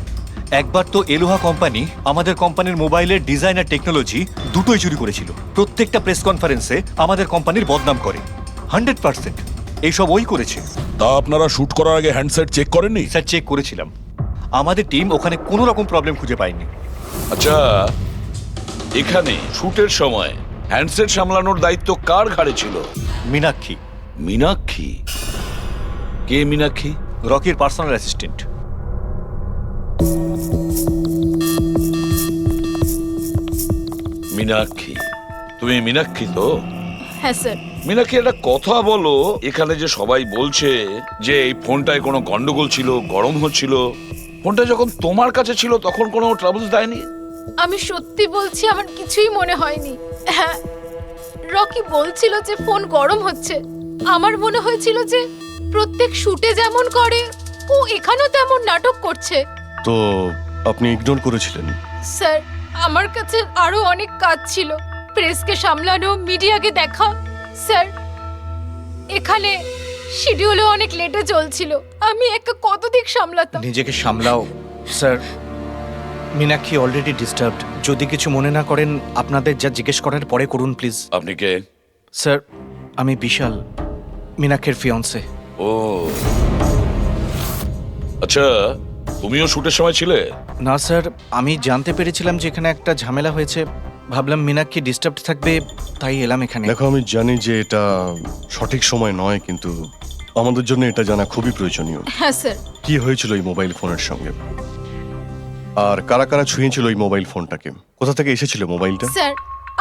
একবার তো এলোহা কোম্পানি আমাদের কোম্পানির মোবাইলের ডিজাইন আর টেকনোলজি দুটোই চুরি করেছিল। প্রত্যেকটা প্রেস কনফারেন্সে আমাদের কোম্পানির বদনাম করে। 100% এইসব ওই করেছে।
তা আপনারা শুট করার আগে হ্যান্ডসেট চেক করেননি?
স্যার চেক করেছিলাম, আমাদের টিম ওখানে কোনো রকম প্রবলেম খুঁজে পায়নি।
আচ্ছা, এখানে শুটের সময় হ্যান্ডসেট সামলানোর দায়িত্ব কার ঘাড়ে ছিল?
মীনাক্ষী।
মীনাক্ষী? কে মীনাক্ষী?
রকির পার্সোনাল অ্যাসিস্ট্যান্ট।
মীনাক্ষী? তুমি মীনাক্ষী তো?
হ্যাঁ স্যার।
মীনাক্ষী, একটা কথা বলো, এখানে যে সবাই বলছে যে এই ফোনটায় কোনো গন্ডগোল ছিল, গরম হচ্ছিল, ফোনটা যখন তোমার কাছে ছিল তখন কোনো ট্রাবলস দেয়নি?
আমি সত্যি বলছি, আমার কিছুই মনে হয়নি। হ্যাঁ, রকি বলছিল যে ফোন গরম হচ্ছে। আমার মনে হয়েছিল যে প্রত্যেক শুটে যেমন করে ও এখানেও তেমন নাটক করছে।
তো আপনি ইগনোর করেছিলেন?
স্যার আমার কাছে আরো অনেক কাজ ছিল, প্রেসকে সামলানো, মিডিয়াকে দেখা। স্যার এখানে শিডিউলও অনেক লেটে চলছিল, আমি একা কত দিক সামলাতাম।
নিজেকে সামলাও স্যার। Meenakshi already disturbed. যদি কিছু মনে না করেন আপনাদের যা জিজ্ঞেস করার পরে করুন প্লিজ।
আপনি কে?
স্যার আমি বিশাল, মীনাক্ষীর ফিয়ন্সে।
ও আচ্ছা, তুমিও শুটের সময় ছিলে?
না স্যার, আমি জানতে পেরেছিলাম যে এখানে একটা ঝামেলা হয়েছে, ভাবলাম মীনাক্ষী ডিস্টার্বড থাকবে তাই এলাম এখানে।
দেখো, আমি জানি যে এটা সঠিক সময় নয়, কিন্তু আমাদের জন্য এটা জানা খুবই প্রয়োজনীয়।
হ্যাঁ স্যার।
কি হয়েছিল এই মোবাইল ফোনের সঙ্গে, আর কারা কারা ছুঁয়েছিল এই মোবাইল ফোনটাকে, কোথা থেকে এসেছিল মোবাইলটা?
স্যার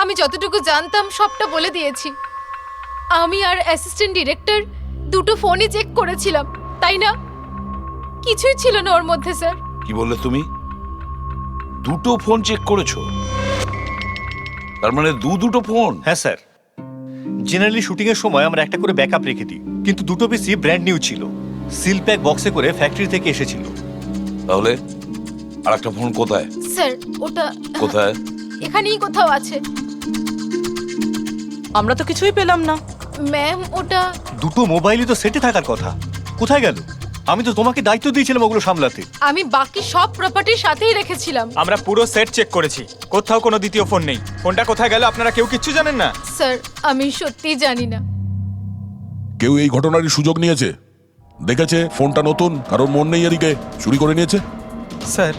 আমি যতটুকু জানতাম সবটা বলে দিয়েছি। আমি আর অ্যাসিস্ট্যান্ট ডিরেক্টর দুটো ফোনই চেক করেছিলাম, তাই না? কিছুই ছিল না ওর মধ্যে স্যার।
কি বললে তুমি? দুটো ফোন চেক করেছো? তার মানে দুটো ফোন?
হ্যাঁ স্যার, জেনারেলি শুটিং এর সময় আমরা একটা করে ব্যাকআপ রেখে দিই, কিন্তু দুটো পিসি ব্র্যান্ড নিউ ছিল। সিল প্যাক বক্সে করে ফ্যাক্টরি থেকে এসেছিল।
তাহলে আর একটা ফোন কোথায়?
স্যার ওটা
কোথায়?
এখানেই কোথাও আছে।
আমরা তো কিছুই পেলাম না।
ম্যাম ওটা
দুটো মোবাইলই তো সেটে থাকার কথা, কোথায় গেল? আমি তো তোমাকে দায়িত্ব দিয়েছিলাম ওগুলো সামলাতে।
আমি বাকি সব প্রপার্টির সাথেই রেখেছিলাম।
আমরা পুরো সেট চেক করেছি, কোথাও কোনো দ্বিতীয় ফোন নেই। ফোনটা কোথায় গেল আপনারা কেউ কিচ্ছু জানেন না?
স্যার আমি সত্যিই জানি না।
কেউ এই ঘটনারই সুযোগ নিয়েছে? দেখেছে ফোনটা নতুন, কারোর মন নেই এদিকে, চুরি করে নিয়েছে?
স্যার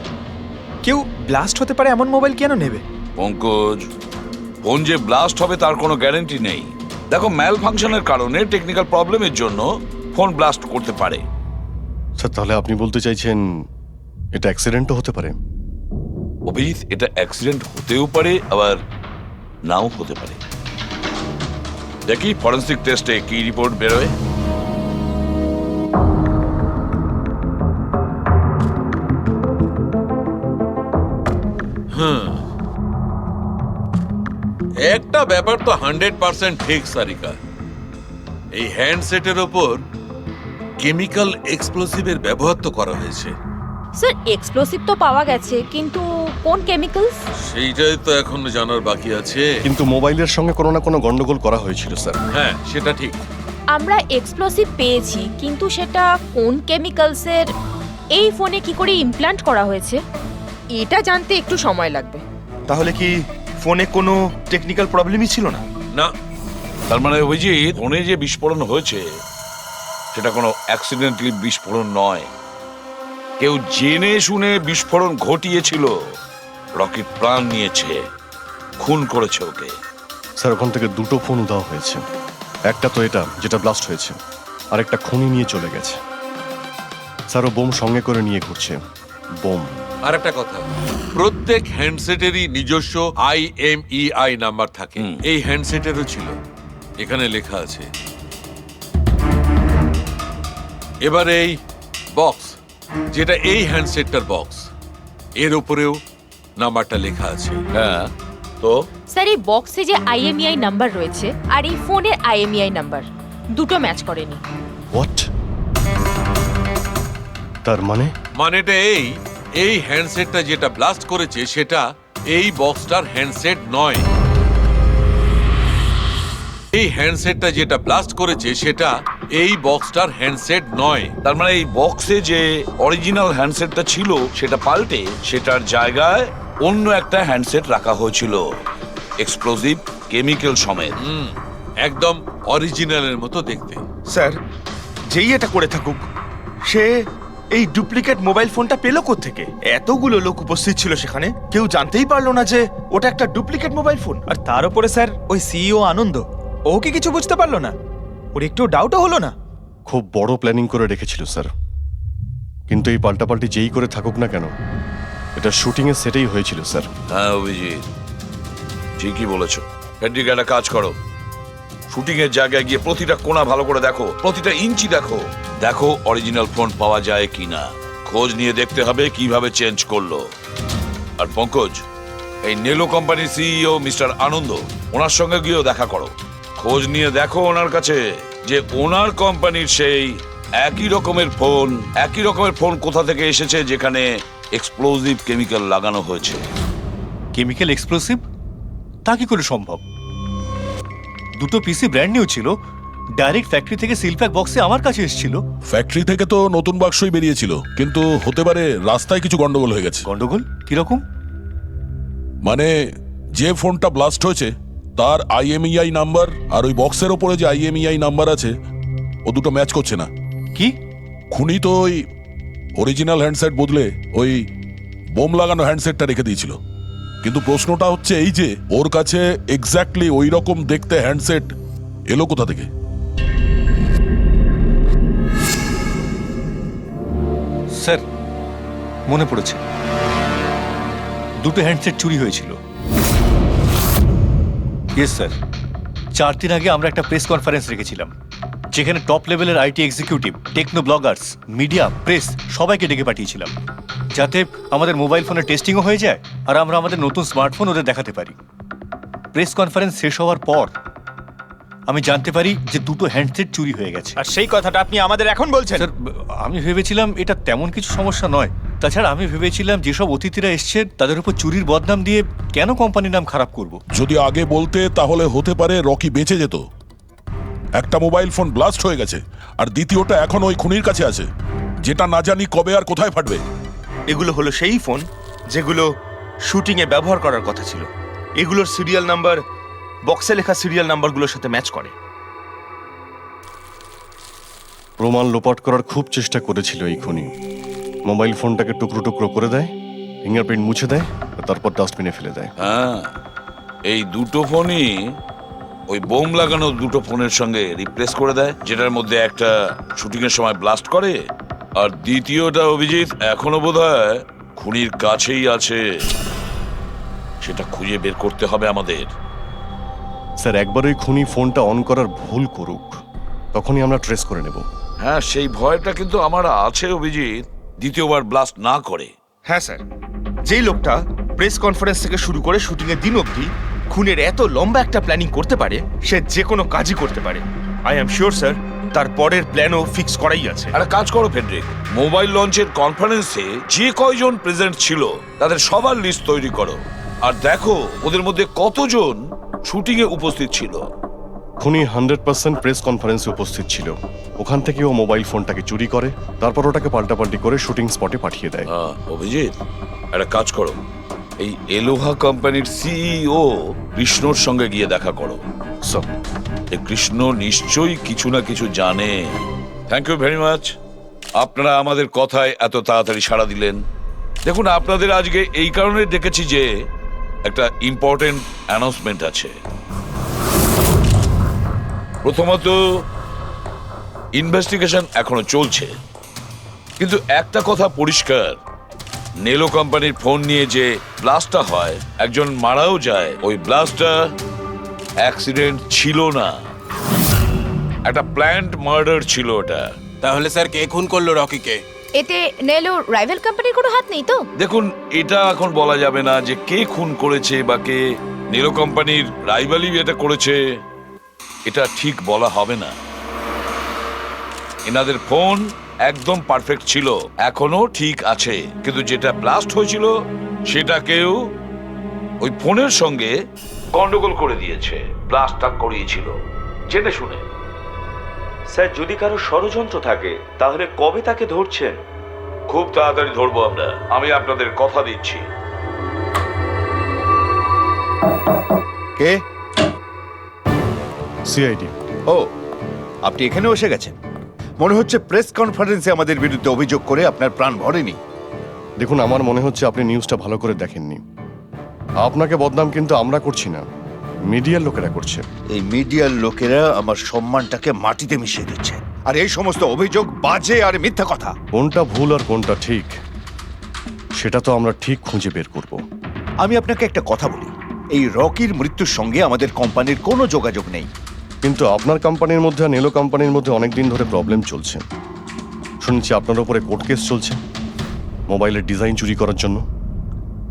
কেউ ব্লাস্ট হতে পারে এমন মোবাইল কেন নেবে?
পঙ্কজ, ফোন যে ব্লাস্ট হবে তার কোনো গ্যারান্টি নেই। দেখো, ম্যাল ফাংশনের কারণে, টেকনিক্যাল প্রবলেমের জন্য ফোন ব্লাস্ট করতে পারে।
স্যার তাহলে আপনি বলতে চাইছেন এটা অ্যাক্সিডেন্টও হতে পারে?
অভিজিৎ, এটা অ্যাক্সিডেন্ট হতেও পারে, আবার নাও হতে পারে। দেখি ফরেন্সিক টেস্টে কি রিপোর্ট বেরোয়।
একটা ব্যাপার তো 100% ঠিক সারিকা, এই হ্যান্ডসেটের ওপর কেমিক্যাল এক্সপ্লোসিভের ব্যবহার তো করা হয়েছে।
স্যার এক্সপ্লোসিভ তো পাওয়া গেছে, কিন্তু কোন কেমিক্যালস?
সেইটাই তো এখন জানার বাকি আছে।
কিন্তু মোবাইলের সঙ্গে কোনো না কোনো গন্ডগোল করা হয়েছিল স্যার।
হ্যাঁ, সেটা ঠিক।
আমরা এক্সপ্লোসিভ পেয়েছি, কিন্তু সেটা কোন কেমিক্যালসের, এই ফোনে কি করে ইমপ্ল্যান্ট করা হয়েছে, এটা জানতে একটু সময় লাগবে।
তাহলে কি ফোনে কোনো টেকনিক্যাল প্রবলেমই ছিল না?
না।
তার মানে অভিজিৎ, ফোনে যে বিস্ফোরণ হয়েছে সেটা কোনো অ্যাক্সিডেন্টালি বিস্ফোরণ নয়। কেউ জেনে শুনে বিস্ফোরণ ঘটিয়েছিল, রকির প্রাণ নিয়েছে, খুন করেছে ওকে।
স্যার ওখান থেকে দুটো ফোন উধাও হয়েছে। একটা তো এটা যেটা ব্লাস্ট হয়েছে, আর একটা খুনি নিয়ে চলে গেছে। স্যার ও বোম সঙ্গে করে নিয়ে ঘুরছে, বোম।
আর একটা কথা, প্রত্যেক হ্যান্ডসেটেরই নিজস্ব IMEI নাম্বার থাকে। এই হ্যান্ডসেটেরও ছিল, এখানে লেখা আছে। এবার এই বক্স, যেটা এই হ্যান্ডসেটটার বক্স, এর উপরেও নাম্বারটা লেখা আছে।
হ্যাঁ, তো
স্যার এই বক্সে যে IMEI নাম্বার রয়েছে আর এই ফোনের IMEI নাম্বার দুটো ম্যাচ করেনি।
হোয়াট? তার মানে?
মানেটা এই হ্যান্ডসেটটা যেটা ব্লাস্ট করেছে সেটা এই বক্সটার হ্যান্ডসেট নয়। এই হ্যান্ডসেটটা যেটা ব্লাস্ট করেছে সেটা এই বক্সটার হ্যান্ডসেট নয়।
তার মানে এই বক্সে যে অরিজিনাল হ্যান্ডসেটটা ছিল সেটা পাল্টে সেটার জায়গায় অন্য একটা হ্যান্ডসেট রাখা হয়েছিল, এক্সপ্লোসিভ কেমিক্যাল সমেত।
একদম অরিজিনালের মতো দেখতে।
স্যার যেই এটা করে থাকুক, সে এই ডুপ্লিকেট মোবাইল ফোনটা পেল কোত্থেকে? এতগুলো লোক উপস্থিত ছিল সেখানে, কেউ জানতেই পারলো না যে ওটা একটা ডুপ্লিকেট মোবাইল ফোন।
আর তার উপরে স্যার ওই সিইও আনন্দ, ও কি কিছু বুঝতে পারলো না? ওর একটু ডাউটও হলো না?
খুব বড় প্ল্যানিং করে রেখেছিল স্যার। কিন্তু এই পাল্টাপাল্টি যেই করে থাকুক না কেন, এটা শুটিং এর সেটেই হয়েছিল স্যার।
হ্যাঁ অভিজিৎ, ঠিকই বলেছো। ফেডরিক, একটা কাজ করো, শুটিং এর জায়গায় গিয়ে প্রতিটা কোণা ভালো করে দেখো, প্রতিটা ইঞ্চি দেখো, দেখো অরিজিনাল ফোন পাওয়া যায় কিনা। খোঁজ নিয়ে দেখতে হবে কিভাবে চেঞ্জ করলো। আর পঙ্কজ, এই নেলো কোম্পানির সিইও মিস্টার আনন্দ, ওনার সঙ্গে গিয়েও দেখা করো। খোঁজ নিয়ে দেখো ওনার কাছে যে ওনার কোম্পানির সেই একই রকমের ফোন কোথা থেকে এসেছে যেখানে এক্সপ্লোসিভ কেমিক্যাল লাগানো হয়েছে।
Chemical explosive? তা কি করে সম্ভব? দুটো পিসি ব্র্যান্ড নিউ ছিল, ডাইরেক্ট ফ্যাক্টরি থেকে সিলপ্যাক বক্সে আমার কাছে এসেছিল।
ফ্যাক্টরি থেকে তো নতুন বাক্সই বেরিয়েছিল, কিন্তু হতে পারে রাস্তায় কিছু গন্ডগোল হয়ে গেছে।
গন্ডগোল কিরকম?
মানে যে ফোনটা ব্লাস্ট হয়েছে তার IMEI নাম্বার আর ওই বক্সের ওপরে যে IMEI নাম্বার আছে ও দুটো ম্যাচ করছে না।
কি?
খুনি তো ওই অরিজিনাল হ্যান্ডসেট বদলে ওই বোম লাগানো হ্যান্ডসেটটা রেখে দিয়েছিল। কিন্তু প্রশ্নটা হচ্ছে এই যে ওর কাছে এক্স্যাক্টলি ওই রকম দেখতে হ্যান্ডসেট এলো কোথা থেকে?
স্যার মনে পড়েছে, দুটো হ্যান্ডসেট চুরি হয়েছিল। ইয়েস স্যার, 4 দিন আগে আমরা একটা প্রেস কনফারেন্স রেখেছিলাম, যেখানে টপ লেভেলের IT executive, techno bloggers, media, press সবাইকে ডেকে পাঠিয়েছিলাম, যাতে আমাদের মোবাইল ফোনের টেস্টিংও হয়ে যায় আর আমরা আমাদের নতুন স্মার্টফোন ওদের দেখাতে পারি। প্রেস কনফারেন্স শেষ হওয়ার পর আমি জানতে পারি যে দুটো হ্যান্ডসেট চুরি হয়ে গেছে।
আর সেই কথাটা আপনি আমাদের এখন বলছেন?
স্যার, আমি ভেবেছিলাম এটা তেমন কিছু সমস্যা নয়। তাছাড়া আমি ভেবেছিলাম যেসব অতিথিরা এসছেন তাদের উপর চুরির বদনাম দিয়ে কেন কোম্পানির নাম খারাপ করব।
যদি আগে বলতে তাহলে হতে পারে রকি বেঁচে যেত। একটা মোবাইল ফোন ব্লাস্ট হয়ে গেছে, আর দ্বিতীয়টা এখন ওই খুনির কাছে আছে, যেটা না জানি কবে আর কোথায় ফাটবে।
এগুলো হলো সেই ফোন যেগুলো শুটিং এ ব্যবহার করার কথা ছিল। এগুলোর সিরিয়াল নাম্বার বক্সে লেখা সিরিয়াল নাম্বারগুলোর সাথে ম্যাচ করে।
প্রমাণ লোপাট করার খুব চেষ্টা করেছিল এই খুনি। মোবাইল ফোনটাকে টুকরো টুকরো করে দেয়, ফিঙ্গারপ্রিন্ট মুছে দেয়, আর তারপর ডাস্টবিনে ফেলে দেয়।
হ্যাঁ, এই দুটো ফোনই ওই বোম লাগানো দুটো ফোনের সঙ্গে রিপ্লেস করে দেয়, যেটার মধ্যে একটা শুটিং এর সময় ব্লাস্ট করে, আর দ্বিতীয়টা অভিজিৎ এখনো বোধহয় খুনির কাছেই আছে। সেটা খুঁজে বের করতে হবে আমাদের।
স্যার, একবার ওই খুনি ফোনটা অন করার ভুল করুক, তখনই আমরা ট্রেস করে নেব।
হ্যাঁ, সেই ভয়টা কিন্তু আমার আছে অভিজিৎ, দ্বিতীয়বার ব্লাস্ট না করে।
হ্যাঁ স্যার, যেই লোকটা প্রেস কনফারেন্স থেকে শুরু করে শুটিং এর দিন অবধি খুনের এত লম্বা একটা প্ল্যানিং করতে পারে, সে যে কোনো কাজই করতে পারে। আই এম শিওর স্যার, তার পরের প্ল্যানও ফিক্স করাই আছে।
একটা কাজ করো ফেডরিক, মোবাইল লঞ্চের কনফারেন্সে যে কয়জন প্রেজেন্ট ছিল তাদের সবার লিস্ট তৈরি করো, আর দেখো ওদের মধ্যে কতজন শুটিং এ উপস্থিত ছিল।
খুনি 100% প্রেস কনফারেন্সে উপস্থিত ছিল। ওখান থেকে ও মোবাইল ফোনটাকে চুরি করে, তারপর ওটাকে পাল্টাপাল্টি করে শুটিং স্পটে পাঠিয়ে দেয়।
অভিজিৎ, একটা কাজ করো, এই এলোহা কোম্পানির সিইও কৃষ্ণর সঙ্গে গিয়ে দেখা করো। এই কৃষ্ণ নিশ্চয়ই কিছু না কিছু জানে। থ্যাংক ইউ ভেরি মাচ, আপনারা আমাদের কথায় এত তাড়াতাড়ি সাড়া দিলেন। দেখুন, আপনাদের আজকে এই কারণে ডেকেছি যে একটা ইম্পর্টেন্ট অ্যানাউন্সমেন্ট আছে। প্রথমত, ইনভেস্টিগেশন এখনো চলছে, কিন্তু একটা কথা পরিষ্কার, নেলো কোম্পানির ফোন নিয়ে যে ব্লাস্টটা হয়, একজন মারাও যায়। ওই ব্লাস্টটা অ্যাক্সিডেন্ট ছিল না, একটা প্ল্যান্ড মার্ডার ছিল ওটা।
তাহলে স্যার কে খুন করলো রকিকে?
এতে নেলো রাইভাল কোম্পানির কোনো হাত নেই তো?
দেখুন, এটা এখন বলা যাবে না যে কে খুন করেছে বা কে নেলো কোম্পানির রাইভালি এটা করেছে, এটা ঠিক বলা হবে না। এনাদের ফোন একদম পারফেক্ট ছিল, এখনো ঠিক আছে, কিন্তু যেটা ব্লাস্ট হয়েছিল সেটা কেউ ওই ফোনের সঙ্গে গন্ডগোল করে দিয়েছে, ব্লাস্টটা করিয়েছিল জেনে শুনে।
স্যার, যদি কারো ষড়যন্ত্র থাকে তাহলে কবে তাকে ধরছেন?
খুব তাড়াতাড়ি ধরবো আমরা, আমি আপনাদের কথা দিচ্ছি।
কে?
সিআইডি।
ও, আপনি এখানে এসে গেছেন। মনে হচ্ছে প্রেস কনফারেন্সে আমাদের বিরুদ্ধে অভিযোগ করে আপনার প্রাণ ভরেনি।
দেখুন, আমার মনে হচ্ছে আপনি নিউজটা ভালো করে দেখেননি। আপনাকে বদনাম কিন্তু আমরা করছি না, মিডিয়ার লোকেরা করছে।
এই মিডিয়ার লোকেরা আমার সম্মানটাকে মাটিতে মিশিয়ে দিচ্ছে, আর এই সমস্ত অভিযোগ বাজে আর মিথ্যা কথা।
কোনটা ভুল আর কোনটা ঠিক সেটা তো আমরা ঠিক খুঁজে বের করব।
আমি আপনাকে একটা কথা বলি, এই রকির মৃত্যুর সঙ্গে আমাদের কোম্পানির কোনো যোগাযোগ নেই।
কিন্তু আপনার কোম্পানির মধ্যে আর নেলো কোম্পানির মধ্যে অনেকদিন ধরে প্রবলেম চলছে। শুনছি আপনার উপরে কোর্ট কেস চলছে মোবাইলের ডিজাইন চুরি করার জন্য।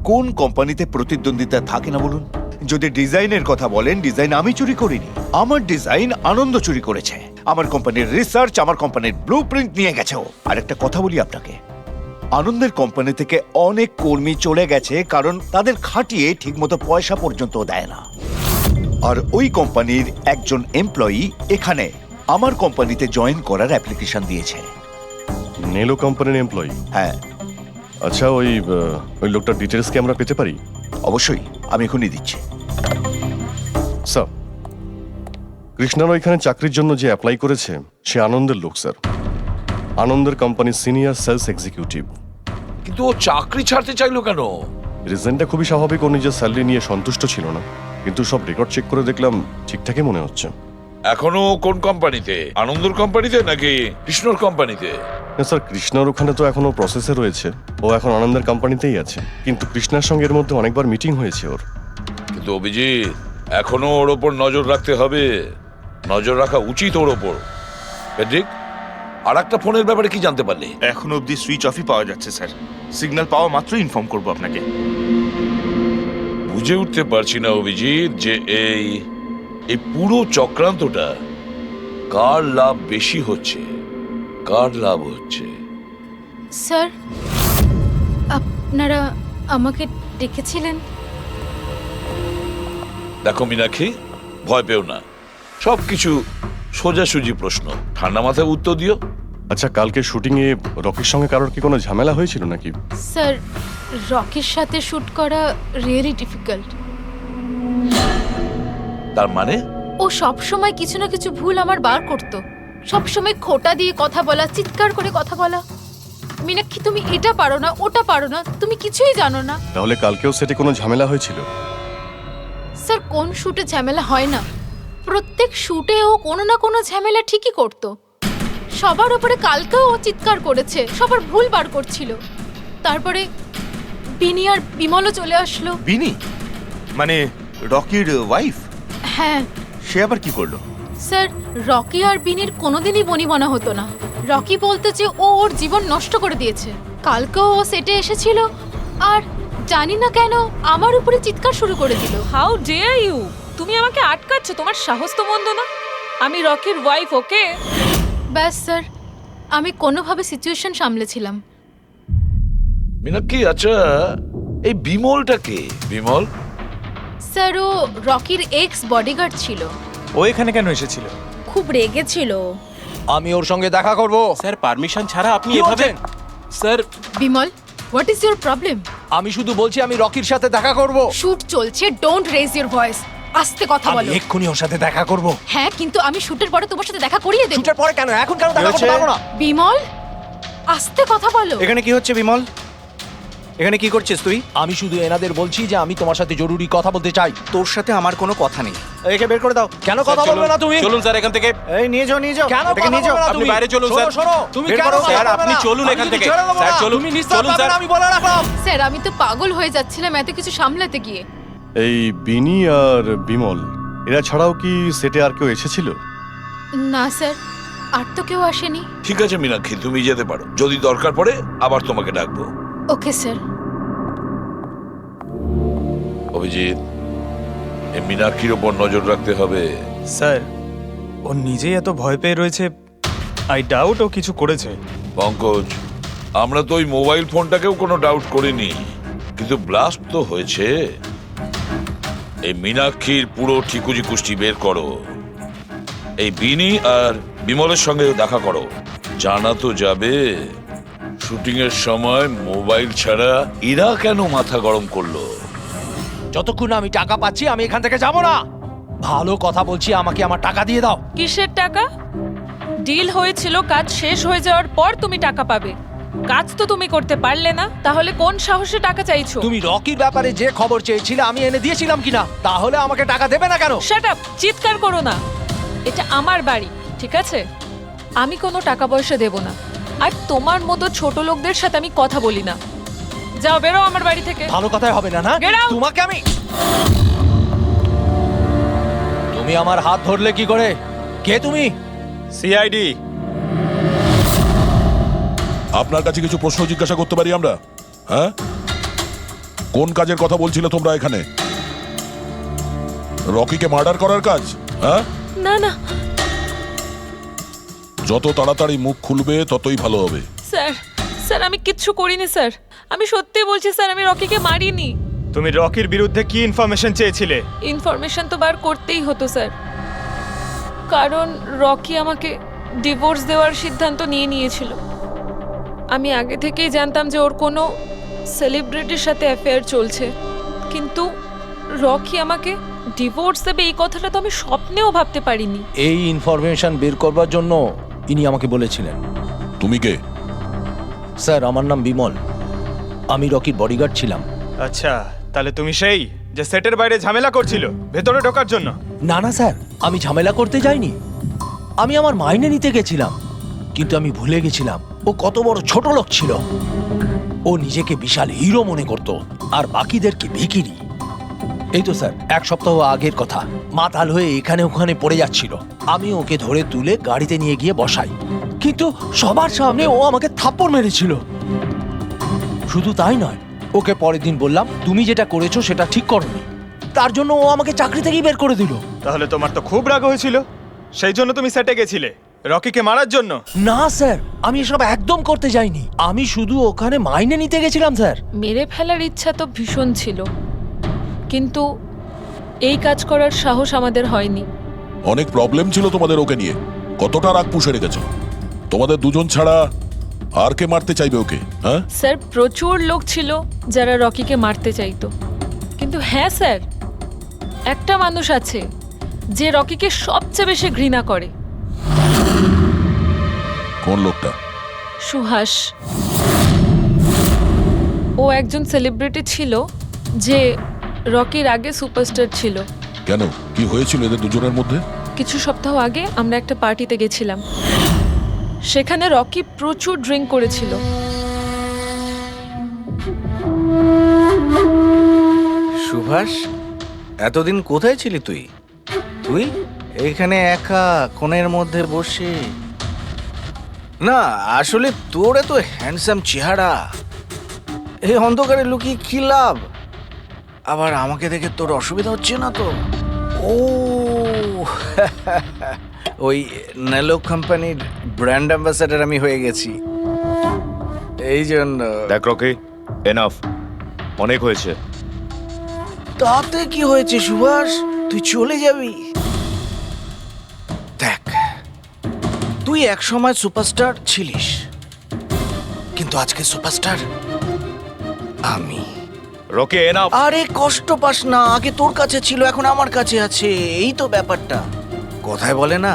কোন কোম্পানিতে প্রতিদ্বন্দ্বিতা থাকে না বলুন? যদি ডিজাইনের কথা বলেন, ডিজাইন আমি চুরি করিনি, আমার ডিজাইন আনন্দ চুরি করেছে। আমার কোম্পানির রিসার্চ, আমার কোম্পানির ব্লুপ্রিন্ট নিয়ে গেছে ও। আর একটা কথা বলি আপনাকে, আনন্দের কোম্পানি থেকে অনেক কর্মী চলে গেছে, কারণ তাদের খাটিয়ে ঠিকমতো পয়সা পর্যন্ত দেয় না। আর ওই কোম্পানির একজন এমপ্লয়ি এখানে আমার কোম্পানিতে জয়েন করার অ্যাপ্লিকেশন দিয়েছে।
নেলো কোম্পানির এমপ্লয়ি?
হ্যাঁ।
আচ্ছা, ওই লোকটার ডিটেলস কি আমরা পেতে পারি?
অবশ্যই, আমি এখনই দিচ্ছি।
স্যার, কৃষ্ণার ওইখানে চাকরির জন্য যে অ্যাপ্লাই করেছে সে আনন্দের লোক স্যার, আনন্দের কোম্পানির সিনিয়র সেলস এক্সিকিউটিভ।
কিন্তু ও চাকরি ছাড়তে চাইলো কেন?
রিজনটা খুবই স্বাভাবিক, ও নিজের স্যালারি নিয়ে সন্তুষ্ট ছিল না, কিন্তু সব রেকর্ড চেক করে দেখলাম ঠিকঠাকই মনে হচ্ছে।
এখনো কোন কোম্পানিতে? আনন্দর কোম্পানিতে নাকি কৃষ্ণর কোম্পানিতে?
স্যার, কৃষ্ণার ওখানে তো এখনো প্রসেসে রয়েছে, ও এখন আনন্দের কোম্পানিতেই আছে, কিন্তু কৃষ্ণার সঙ্গে এর মধ্যে অনেকবার মিটিং হয়েছে ওর।
কিন্তু অভিজিৎ, এখনো ওর ওপর নজর রাখতে হবে, নজর রাখা উচিত ওর ওপর। ফেডরিক, আর একটা ফোনের ব্যাপারে কি জানতে পারলি?
এখন অবধি সুইচ অফই পাওয়া যাচ্ছে স্যার, সিগন্যাল পাওয়া মাত্রই ইনফর্ম করবো আপনাকে।
বুঝে উঠতে পারছি না অভিজিৎ যে এই এই পুরো চক্রান্তটা কার লাভ বেশি হচ্ছে, কার লাভ হচ্ছে?
স্যার, আপনারা আমাকে ডেকেছিলেন?
দেখো মীনাক্ষী, ভয় পেও না, সবকিছু সোজাসুজি প্রশ্ন, ঠান্ডা মাথায় উত্তর দিও।
আচ্ছা, কালকে শুটিং এ রকির সঙ্গে কারোর কি কোনো ঝামেলা হয়েছিল নাকি?
স্যার, রকির সাথে শুট করা রিয়েলি ডিফিকাল্ট।
তার মানে?
ও সব সময় কিছু না কিছু ভুল আমার বার করতো। সব সময় খোঁটা দিয়ে কথা বলা, চিৎকার করে কথা বলা। মীনাক্ষী, তুমি এটা পারো না, ওটা পারো না, তুমি কিছুই জানো না।
তাহলে কালকেও সেটে কোনো ঝামেলা হয়েছিল?
স্যার, কোন শুটে ঝামেলা হয় না? প্রত্যেক শুটে ও কোনো না কোনো ঝামেলা ঠিকই করতো। সবার উপরে কালকেও ও চিৎকার করেছে, সবার ভুল বার করছিল। তারপরে বিনি আর বিমলও চলে আসলো।
বিনি মানে রকির ওয়াইফ?
হ্যাঁ।
সে আবার কি করলো?
স্যার, রকি আর বিনির কোনোদিনই বনিবনা হতো না। রকি বলতে যে ও ওর জীবন নষ্ট করে দিয়েছে। কালকেও ও সেটে এসেছিল আর জানি না কেন আমার উপরে চিৎকার শুরু করে দিল।
How dare you! তুমি আমাকে আটকাচ্ছ? তোমার সাহস তো মন্দ না। আমি রকির ওয়াইফ, ওকে?
ব্যাস স্যার, আমি কোনোভাবে সিচুয়েশন সামলেছিলাম।
মীনাক্ষী, আচ্ছা এই বিমলটা কে? বিমল?
স্যার, ও রকির এক্স বডিগার্ড ছিল।
ও এখানে কেন এসেছিল?
খুব রেগেছিল।
আমি ওর সঙ্গে দেখা করব।
স্যার, পারমিশন ছাড়া আপনি
কি
এভাবে?
বলছেন? Sir,
Bimal, what is your problem?
আমি শুধু বলছি আমি রকির সাথে দেখা করব।
শুট চলছে, ডোন্ট রেজ ইওর ভয়েস। আস্তে কথা
আমি
বলো।
এক্ষুনি ওর সাথে দেখা করব।
হ্যাঁ, কিন্তু আমি শুটের পরে তোমার সাথে দেখা করিয়ে দেব।
শুটের পরে কেন? এখন কেন দেখা করতে পারবো না?
বিমল, আস্তে কথা বলো।
এখানে কি হচ্ছে বিমল? এখানে কি করছিস তুই? আমি শুধু এনাদের বলছি যে আমি তোমার সাথে জরুরি কথা বলতে চাই। তোর সাথে আমার কোনো কথা নেই। একে বের করে দাও। কেন কথা বলবে না তুমি?
চলুন স্যার এখান থেকে।
এই নিয়ে যাও, নিয়ে যাও। কেন কথা বলবে না
আপনি
তুমি?
বাইরে চলুন স্যার।
শোনো, তুমি
বের
কেন
করো,
কথা
স্যার,
বলবে
আপনি
না?
চলুন এখান
আমি
থেকে।
ছেড়ে দেবো
স্যার,
না।
চলুন,
তুমি নিস্তার
চলুন
পাবে
স্যার।
না, আমি বলে রাখলাম।
স্যার, আমি তো পাগল হয়ে যাচ্ছিলাম এত কিছু সামলাতে গিয়ে।
এই বিনি আর বিমল এরা ছাড়াও কি সেটে আর কেউ এসেছিল?
না স্যার, আর তো কেউ আসেনি।
ঠিক আছে মীনাক্ষী, তুমি যেতে পারো। যদি দরকার পড়ে আবার তোমাকে ডাকবো।
Okay sir.
অভিজিৎ, এই মীনাক্ষীর ওপর নজর রাখতে হবে।
স্যার, ও নিজেই এত ভয় পেয়ে রয়েছে। আই ডাউট ও কিছু করেছে।
পঙ্কজ, আমরা তো ওই মোবাইল ফোনটাকেও কোনো ডাউট করিনি, কিন্তু ব্লাস্ট তো হয়েছে। এই মীনাক্ষীর পুরো ঠিকুজি কুষ্টি বের করো। এই বিনি আর বিমলের সঙ্গে দেখা করো। জানা তো যাবে শুটিং এর সময় মোবাইল ছাড়া এরা কেন মাথা গরম করলো।
যতক্ষণ আমি টাকা পাচ্ছি আমি এখান থেকে যাব না। ভালো কথা বলছি, আমাকে আমার টাকা দিয়ে দাও।
কিসের টাকা? ডিল হয়েছিল, কাজ শেষ হয়ে যাওয়ার পর তুমি টাকা পাবে। কাজ তো তুমি করতে পারলে না, তাহলে কোন সাহসে টাকা চাইছো?
তুমি রকির ব্যাপারে যে খবর চেয়েছিলে আমি এনে দিয়েছিলাম কিনা? তাহলে আমাকে টাকা দেবে না কেন?
Shut up! চিৎকার করো না। এটা আমার বাড়ি, ঠিক আছে? আমি কোনো টাকা পয়সা দেব না, আর তোমার মতো ছোট লোকদের সাথে আমি কথা বলি না। যাও, বেরো আমার বাড়ি থেকে।
ভালো কথাই হবে না, না?
Get out!
তোমাকে আমি তুমি আমার হাত ধরলে কি করে? কে তুমি? সিআইডি।
আপনার কাছে কিছু প্রশ্ন জিজ্ঞাসা করতে পারি আমরা? হ্যাঁ, কোন কাজের কথা বলছিলে তোমরা এখানে? রকিকে মার্ডার করার কাজ? হ্যাঁ,
না না
যত তাড়াতাড়ি মুখ খুলবে ততই ভালো হবে।
স্যার, স্যার আমি কিচ্ছু করিনি স্যার। আমি সত্যি বলছি স্যার, আমি রকিকে মারিনি।
তুমি রকির বিরুদ্ধে কি ইনফরমেশন চেয়েছিলে?
ইনফরমেশন তো বার করতেই হতো স্যার, কারণ রকি আমাকে ডিভোর্স দেওয়ার সিদ্ধান্ত নিয়েছিল। আমি আগে থেকেই জানতাম যে ওর কোনো সেলিব্রিটির সাথে অ্যাফেয়ার চলছে, কিন্তু রকি আমাকে ডিভোর্স দেবে এই কথাটা তো আমি স্বপ্নেও ভাবতে পারিনি।
এই ইনফরমেশন বের করবার জন্য ইনি আমাকে বলেছিলেন।
তুমি কে?
স্যার, আমার নাম বিমল। আমি রকির বডিগার্ড ছিলাম।
আচ্ছা, তাহলে তুমি সেই যে সেটের বাইরে ঝামেলা করছিল ভেতরে ঢোকার জন্য?
না না স্যার, আমি ঝামেলা করতে যাইনি। আমি আমার মাইনে নিতে গেছিলাম, কিন্তু আমি ভুলে গেছিলাম ও কত বড় ছোট লোক ছিল। ও নিজেকে বিশাল হিরো মনে করত আর বাকিদেরকে ভিখিরি। এই তো স্যার 1 সপ্তাহ আগের কথা। মাতাল হয়ে এখানে ওখানে পড়ে যাচ্ছিল। আমি ওকে ধরে তুলে গাড়িতে নিয়ে গিয়ে বসাই, কিন্তু সবার সামনে ও আমাকে থাপ্পড় মেরেছিল। শুধু তাই নয়, ওকে পরের দিন বললাম তুমি যেটা করেছো সেটা ঠিক করোনি। তার জন্য ও আমাকে চাকরি থেকেই বের করে দিল।
তাহলে তোমার তো খুব রাগ হয়েছিল, সেই জন্য তুমি সেটে গেছিলে রকিকে মারার জন্য।
না স্যার, আমি এসব একদম করতে যাইনি। আমি শুধু ওখানে মাইনে নিতে গেছিলাম স্যার।
মেরে ফেলার ইচ্ছা তো ভীষণ ছিল, কিন্তু এই কাজ করার সাহস আমাদের হয়নি।
অনেক প্রবলেম ছিল তোমাদের ওকে নিয়ে, কতটা রাগ পুষে রেখেছো। তোমাদের দুজন ছাড়া আর কে মারতে চাইবে ওকে? হ্যাঁ
স্যার, প্রচুর লোক ছিল যারা রকিকে মারতে চাইতো, কিন্তু হ্যাঁ স্যার, একটা মানুষ আছে যে রকিকে সবচেয়ে বেশি ঘৃণা করে।
কোন লোকটা?
সুহাস। ও একজন সেলিব্রিটি ছিল যে রকির আগে সুপারস্টার ছিল।
কেন, কি হয়েছিল এদের দুজনের মধ্যে?
কিছু সপ্তাহ আগে আমরা একটা পার্টিতে গেছিলাম, সেখানে রকি প্রচুর ড্রিঙ্ক করেছিল।
সুভাষ, এতদিন কোথায় ছিলি তুই? তুই এইখানে একা কোণের মধ্যে বসে? না আসলে তোর এত হ্যান্ডসাম চেহারা, এই অন্ধকারে লুকিয়ে কি লাভ? আবার আমাকে দেখে তোর অসুবিধা হচ্ছে না তো? ও ওই নেলো কোম্পানির ব্র্যান্ড অ্যাম্বাসাডার আমি হয়ে গেছি, এই জন্য।
দেখ রকি, এনাফ, অনেক হয়েছে।
তাতে কি হয়েছে সুভাষ, তুই চলে যাবি? দেখ, তুই এক সময় সুপারস্টার ছিলিস, কিন্তু আজকে সুপারস্টার আমি।
Rocky enough.
আরে কষ্ট পাস না, আগে তোর কাছে ছিল, এখন আমার কাছে আছে, এই তো ব্যাপারটা। কথায় বলে না,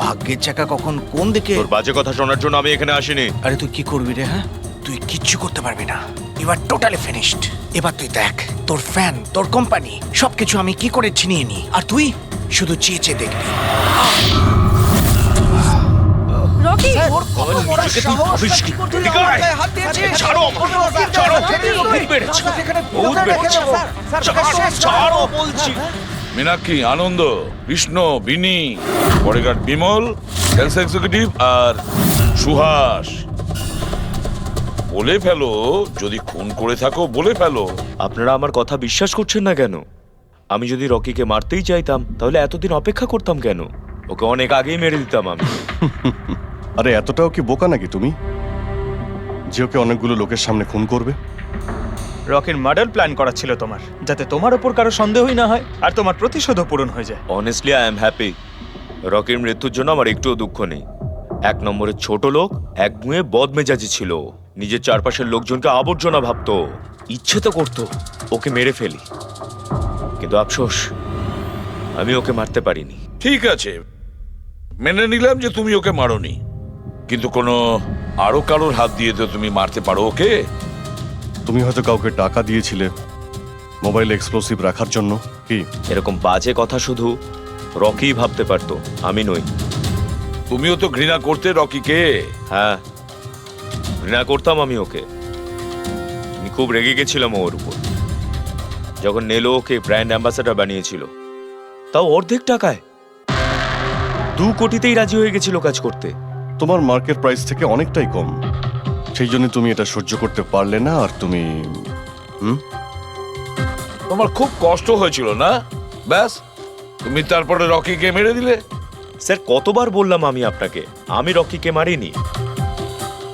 ভাগ্যের চাকা কখন কোন দিকে।
তোর বাজে কথা শোনার জন্য আমি এখানে আসিনি।
আরে তুই কি করবি রে? হ্যাঁ, তুই কিচ্ছু করতে পারবি না, ইউ আর টোটালি ফিনিশড। এবার তুই দেখ, তোর ফ্যান, তোর কোম্পানি, সবকিছু আমি কি করে ছিনিয়ে নি, আর তুই শুধু চেয়ে চেয়ে দেখবি।
রকি,
ওর কত বড় সাহস! তুই আমার গায়ে হাত দিয়েছিস!
ছাড়ো আমাকে, ছাড়ো, বহুত বেড়েছে, বহুত বেড়েছে। ছাড়ো বলছি।
মীনাক্ষী, আনন্দ, কৃষ্ণ, বিনি, বডিগার্ড বিমল, সেলস এক্সিকিউটিভ আর সুহাস। বলে ফেলো, যদি খুন করে থাকো বলে ফেলো।
আপনারা আমার কথা বিশ্বাস করছেন না কেন? আমি যদি রকিকে মারতেই চাইতাম তাহলে এতদিন অপেক্ষা করতাম কেন? ওকে অনেক আগেই মেরে দিতাম আমি।
আরে এতটাও কি বোকা নাকি তুমি যে ওকে অনেকগুলো লোকের সামনে খুন করবে?
রকির মার্ডার প্ল্যান করা ছিল তোমার, যাতে তোমার ওপর কারো সন্দেহই না হয় আর তোমার প্রতিশোধও পূরণ হয়ে যায়।
Honestly I am happy. রকির মৃত্যুর জন্য আমার একটুও দুঃখ নেই। এক নম্বরের ছোট লোক, এক গুঁয়ে বদমেজাজি ছিল, নিজের চারপাশের লোকজনকে আবর্জনা ভাবতো, ইচ্ছে তো করতো ওকে মেরে ফেলি, কিন্তু আফসোস আমি ওকে মারতে পারিনি।
ঠিক আছে, মেনে নিলাম যে তুমি ওকে মারোনি, কিন্তু কোনো আরো কারোর হাত দিয়ে তো তুমি মারতে পারো ওকে।
তুমি হয়তো কাউকে টাকা দিয়েছিলে মোবাইল এক্সপ্লোসিভ রাখার জন্য। কি
এরকম বাজে কথা শুধু রকি ভাবতে পারতো, আমি নই।
তুমিও তো ঘৃণা করতে রকিকে।
হ্যাঁ, ঘৃণা করতাম আমি ওকে। আমি খুব রেগে গেছিলাম ওর উপর, যখন নেলো ওকে ব্র্যান্ড অ্যাম্বাসাডার বানিয়েছিল, তাও অর্ধেক টাকায়। 2 কোটিতেই রাজি হয়ে গেছিল কাজ করতে।
তোমার মার্কেট প্রাইস থেকে অনেকটাই কম, সেই জন্য তুমি এটা সহ্য করতে পারলে না। আর তুমি
তোমার খুব কষ্ট হয়েছিল না? ব্যাস, তুমি তারপরে রকিকে মেরে দিলে।
স্যার, কতবার বললাম আমি আপনাকে, আমি রকিকে মারিনি।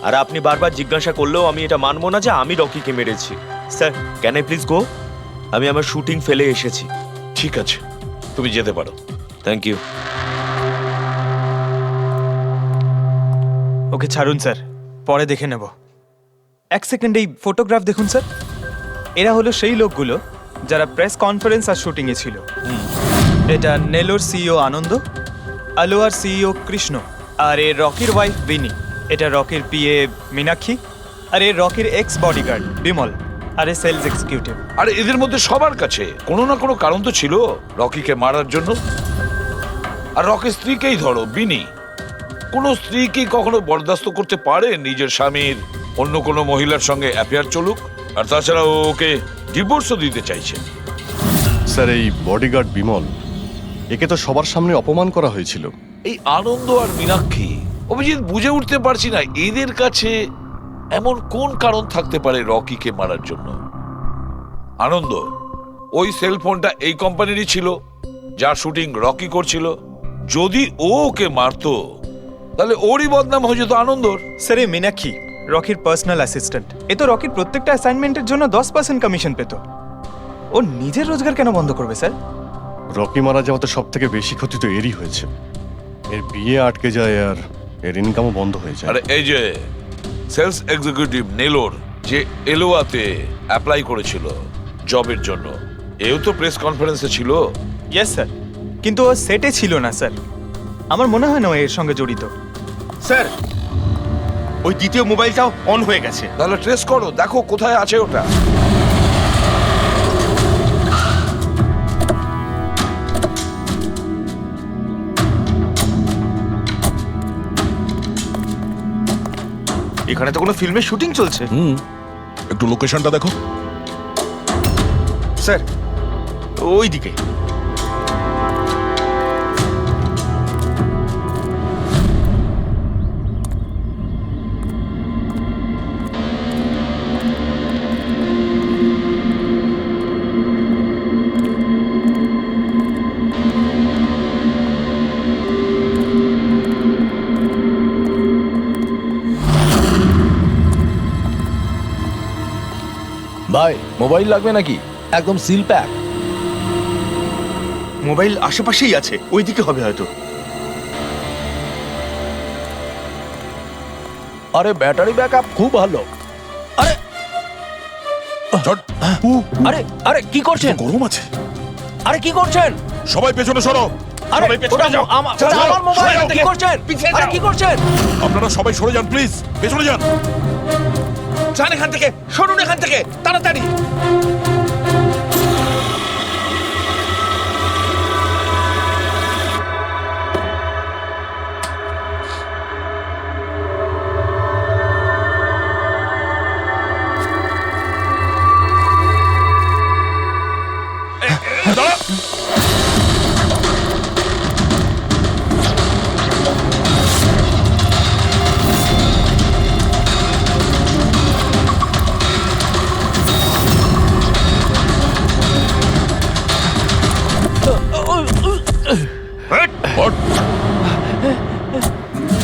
আর আপনি বারবার জিজ্ঞাসা করলেও আমি এটা মানবো না যে আমি রকিকে মেরেছি। Sir, can I please go? আমি আমার শুটিং ফেলে এসেছি।
ঠিক আছে, তুমি যেতে পারো।
Thank you.
ওকে ছাড়ুন স্যার, পরে দেখে নেব। এক সেকেন্ড এই ফটোগ্রাফ দেখুন স্যার। এরা হলো সেই লোকগুলো যারা প্রেস কনফারেন্স আর শুটিংয়ে ছিল। এটা নেলোর সিইও আনন্দ, আলোয়ার সিইও কৃষ্ণ, আর এ রকির ওয়াইফ বিনি। এটা রকির পিএ মীনাক্ষী, আর এ রকির এক্স বডিগার্ড বিমল, আর এ সেলস এক্সিকিউটিভ।
আর এদের মধ্যে সবার কাছে কোনো না কোনো কারণ তো ছিল রকিকে মারার জন্য। আর রকির স্ত্রীকেই ধরো, বিনি। কোনো স্ত্রী কি কখনো বরদাস্ত করতে পারে নিজের স্বামীর অন্য কোনো মহিলার সঙ্গে অ্যাফেয়ার চলুক? আর তাছাড়া ওকে ডিভোর্সও দিতে চাইছে।
স্যার, এই বডিগার্ড বিমল, একে তো সবার সামনে অপমান করা হয়েছিল।
এই আনন্দ আর মীনাক্ষী, অভিজিৎ বুঝে উঠতে পারছি না এদের কাছে এমন কোন কারণ থাকতে পারে রকিকে মারার জন্য। আনন্দ, ওই সেল ফোনটা এই কোম্পানিরই ছিল, যার শুটিং রকি করছিল। যদি ও ওকে মারতো তাহলে ওরই বদনাম হয়ে যেত আনন্দর।
স্যার এই মীনাক্ষী রকির পার্সোনাল অ্যাসিস্ট্যান্ট, এ তো রকির প্রত্যেকটা অ্যাসাইনমেন্টের জন্য 10% কমিশন পেত। ও নিজের রোজগার কেন বন্ধ করবে স্যার?
রকি মারা যাওয়াতে সব থেকে বেশি ক্ষতি তো এরই হয়েছে। এর বিয়ে আটকে যায় আর এর ইনকামও বন্ধ হয়ে যায়।
আরে এই যে সেলস এক্সিকিউটিভ নেলোর যে এলোয়াতে অ্যাপ্লাই করেছিল জবের জন্য, এও তো প্রেস কনফারেন্সে ছিল।
ইয়েস স্যার, কিন্তু ও সেটে ছিল না স্যার। আমার মনে হয় না ও এর সঙ্গে জড়িত।
স্যার ওই দ্বিতীয় মোবাইলটাও অন হয়ে গেছে।
তাহলে ট্রেস করো, দেখো কোথায় আছে ওটা।
এখানে তো কোনো ফিল্মের শুটিং চলছে।
একটু লোকেশনটা দেখো
স্যার, ওই দিকে।
ভাই মোবাইল লাগবে নাকি? একদম সিল প্যাক।
মোবাইল আশেপাশেই আছে, ওইদিকে হবে হয়তো।
আরে ব্যাটারি ব্যাকআপ খুব ভালো। আরে আরে আরে কি করছেন?
গরম আছে।
আরে কি করছেন?
সবাই পেছনে সরো।
আরে ওটা আমার মোবাইল, কি করছেন? আরে কি করছেন?
আপনারা সবাই সরে যান প্লিজ, পেছনে যান।
যান এখান থেকে, সরুন এখান থেকে তাড়াতাড়ি।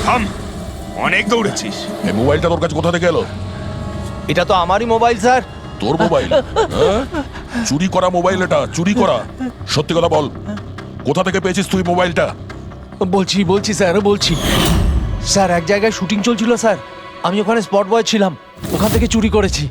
থাম, অনেক দৌড়েছিস।
এই মোবাইলটা তোর কাছে কোথা থেকে এলো?
এটা তো আমারই মোবাইল স্যার।
তোর মোবাইল? হ্যাঁ? চুরি করা মোবাইল এটা, চুরি করা। সত্যি কথা বল, কোথা থেকে পেয়েছিস তুই মোবাইলটা?
বলছি স্যার, বলছি স্যার, এক জায়গায় শুটিং চলছিল স্যার, আমি ওখানে স্পট বয় ছিলাম, ওখান থেকে চুরি করেছি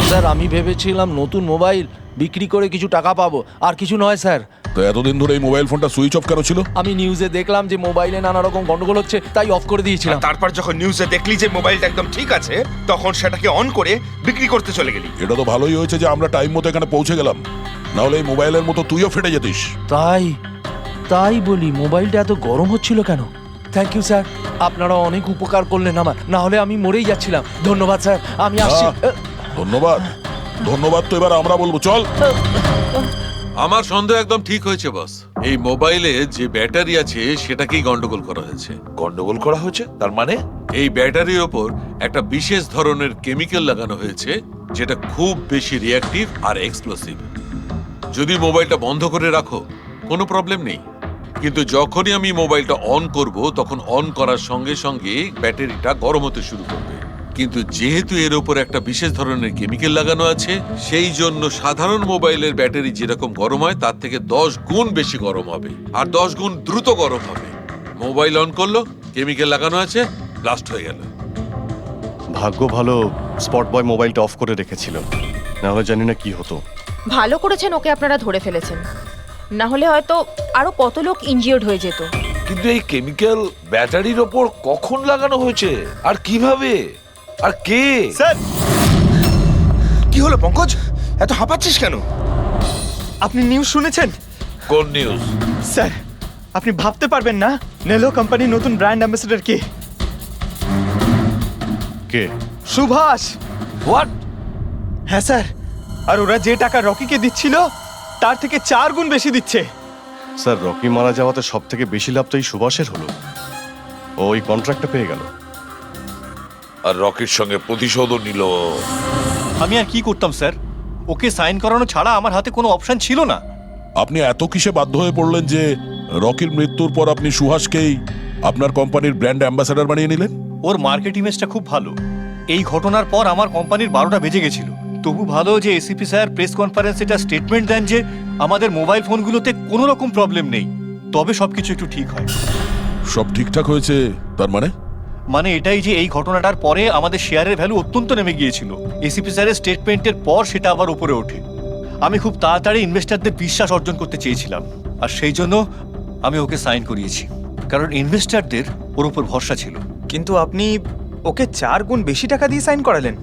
স্যার। আমি ভেবেছিলাম নতুন মোবাইল বিক্রি করে কিছু টাকা পাবো, আর কিছু নয় স্যার।
তো এতদিন ধরে এই মোবাইল ফোনটা সুইচ অফ কেন ছিল?
আমি নিউজে দেখলাম যে মোবাইলে নানা রকম গন্ডগোল হচ্ছে, তাই অফ করে দিয়েছিলাম।
তারপর যখন নিউজে দেখলি যে মোবাইলটা একদম ঠিক আছে, তখন সেটাকে অন করে বিক্রি করতে চলে গেলি।
এটা তো ভালোই হয়েছে যে আমরা টাইম মতো এখানে পৌঁছে গেলাম, না হলে এই মোবাইলের মতো তুইও ফেটে যেতিস।
তাই বলি মোবাইলটা এত গরম হচ্ছিল কেন? থ্যাংক ইউ স্যার, আপনারা অনেক উপকার করলেন আমার, না হলে আমি মরেই যাচ্ছিলাম। ধন্যবাদ স্যার, আমি আসছি।
ধন্যবাদ ধন্যবাদ তো এবার আমরা বলবো, চল।
আমার সন্দেহ একদম ঠিক হয়েছে বস। এই মোবাইলে যে ব্যাটারি আছে সেটাকেই গন্ডগোল করা হয়েছে।
গন্ডগোল করা হয়েছে তার মানে?
এই ব্যাটারির ওপর একটা বিশেষ ধরনের কেমিক্যাল লাগানো হয়েছে যেটা খুব বেশি রিঅ্যাক্টিভ আর এক্সপ্লোসিভ। যদি মোবাইলটা বন্ধ করে রাখো কোনো প্রবলেম নেই, কিন্তু যখনই আমি মোবাইলটা অন করব তখন অন করার সঙ্গে সঙ্গে ব্যাটারিটা গরম হতে শুরু করবে। কিন্তু যেহেতু এর উপর একটা বিশেষ ধরনের কেমিক্যাল লাগানো আছে, সেই জন্য সাধারণ মোবাইলের ব্যাটারি যেরকম গরম হয় তার থেকে 10 গুণ বেশি গরম হবে, আর 10 গুণ দ্রুত গরম হবে। মোবাইল অন করলো, কেমিক্যাল লাগানো আছে, ব্লাস্ট হয়ে গেল।
ভাগ্য ভালো স্পট বয় মোবাইলটা অফ করে রেখেছিল, না হলে জানি না কি হতো।
ভালো করেছেন ওকে আপনারা ধরে ফেলেছেন, না হলে হয়তো আরো কত লোক ইনজিওর্ড হয়ে যেত।
কিন্তু এই কেমিক্যাল ব্যাটারির ওপর কখন লাগানো হয়েছে আর কিভাবে আর কে?
স্যার
কি হলো পঙ্কজ, এত হাঁপাচ্ছিস কেন?
আপনি নিউজ শুনেছেন?
কোন নিউজ?
স্যার আপনি ভাবতে পারবেন না নেলো কোম্পানির নতুন ব্র্যান্ড অ্যাম্বাসেডর কে?
কে?
সুভাষ।
হোয়াট?
হ্যাঁ স্যার, আর ওরা যে টাকা রকিকে দিচ্ছিল তার থেকে 4 গুণ বেশি দিচ্ছে।
স্যার, রকি মারা যাওয়াতে সব থেকে বেশি লাভ তো এই সুভাষের হলো, ও ওই কন্ট্রাক্টটা পেয়ে গেল।
আর রকির সঙ্গে প্রতিশোধও নিল।
আমি আর কি করতাম স্যার? ওকে সাইন করানো ছাড়া আমার হাতে কোনো অপশন ছিল না।
আপনি এত কিসে বাধ্য হয়ে পড়লেন যে রকির মৃত্যুর পর আপনি সুহাসকেই আপনার কোম্পানির ব্র্যান্ড অ্যাম্বাসেডর বানিয়ে নিলেন?
ওর মার্কেট ইমেজটা খুব ভালো। এই ঘটনার পর আমার কোম্পানির 12টা বেজে গেছিল। তবু ভালো যে এসিপি স্যার প্রেস কনফারেন্সে এটা স্টেটমেন্ট দেন যে আমাদের মোবাইল ফোনগুলোতে কোনো রকম প্রবলেম নেই, তবে সবকিছু একটু ঠিক হয়।
সব ঠিকঠাক হয়েছে তার মানে?
মানে এটাই যে এই ঘটনাটার পরে আমাদের শেয়ারের ভ্যালু অত্যন্ত নেমে গিয়েছিল। এসিপি স্যারের স্টেটমেন্টের পর সেটা আবার উপরে ওঠে। আমি খুব তাড়াতাড়ি ইনভেস্টরদের বিশ্বাস অর্জন করতে চেয়েছিলাম, আর সেই জন্য আমি ওকে সাইন করিয়েছি, কারণ ইনভেস্টরদের ওর উপর ভরসা ছিল।
কিন্তু আপনি ওকে 4 গুণ বেশি টাকা দিয়ে সাইন করালেন।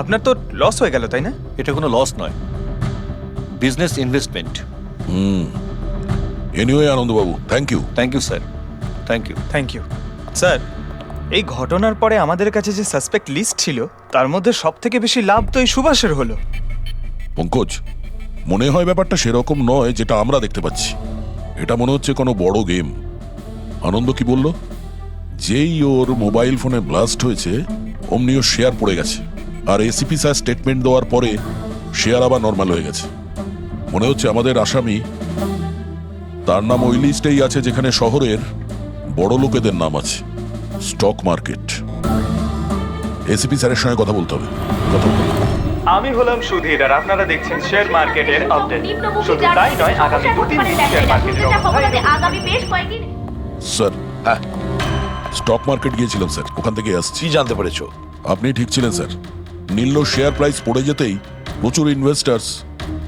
আপনার তো লস হয়ে গেল, তাই না?
এটা কোনো লস নয়, বিজনেস ইনভেস্টমেন্ট।
এনিওয়ে আনন্দবাবু, thank you.
Thank you sir, thank you.
Thank you sir. এই ঘটনার পরে আমাদের কাছে যে সাসপেক্ট লিস্ট ছিল তার মধ্যে সবথেকে বেশি লাভ তো এই সুভাষের হলো।
পঙ্কজ, মনে হয় ব্যাপারটা সেরকম নয় যেটা আমরা দেখতে পাচ্ছি। এটা মনে হচ্ছে কোনো বড় গেম। আনন্দ কি বলল? যেই ওর মোবাইল ফোনে ব্লাস্ট হয়েছে অমনি ওর শেয়ার পড়ে গেছে, আর এসিপি স্যার স্টেটমেন্ট দেওয়ার পরে শেয়ার আবার নর্মাল হয়ে গেছে। মনে হচ্ছে আমাদের আসামি, তার নাম ওই লিস্টেই আছে যেখানে শহরের বড় লোকেদের নাম আছে, স্টক মার্কেট। এসিপি স্যারের সঙ্গে কথা বলতে হবে। কথা বলতে হবে।
আমি হলাম সুধীর, আর আপনারা দেখছেন শেয়ার মার্কেটের আপডেট। শুধু তাই নয়, আগামী 2-3 দিন শেয়ার মার্কেটের অবস্থা।
স্যার, হ্যাঁ, স্টক মার্কেট গিয়েছিলাম স্যার, ওখান থেকে আসছি।
কি জানতে পেরেছো?
আপনি ঠিক ছিলেন স্যার। নীল শেয়ার প্রাইস পড়ে যেতেই প্রচুর ইনভেস্টার্স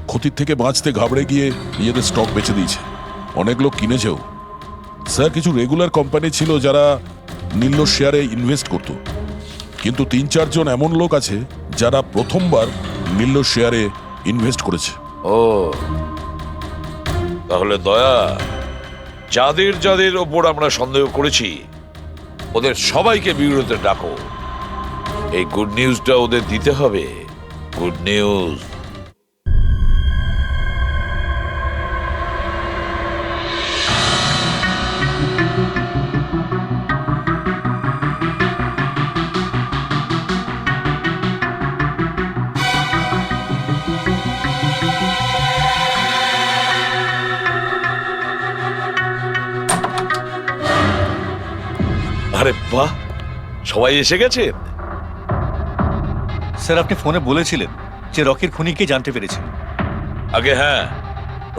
ক্ষতির থেকে বাঁচতে ঘাবড়ে গিয়ে নিজেদের স্টক বেচে দিয়েছে। অনেক লোক কিনেছেও স্যার। কিছু রেগুলার কোম্পানি ছিল যারা নীল শেয়ারে ইনভেস্ট করত, কিন্তু 3-4 জন এমন লোক আছে যারা প্রথমবার নীল শেয়ারে ইনভেস্ট করেছে।
ও, তাহলে দয়া, যাদের যাদের ওপর আমরা সন্দেহ করেছি ওদের সবাইকে বিরুদ্ধে ডাকো। এই গুড নিউজটা ওদের দিতে হবে। Good news. আরে বাহ, সবাই এসে গেছেন।
স্যার, আপনি ফোনে বলেছিলেন যে রকির খুনিকে জানতে পেরেছেন।
আগে হ্যাঁ,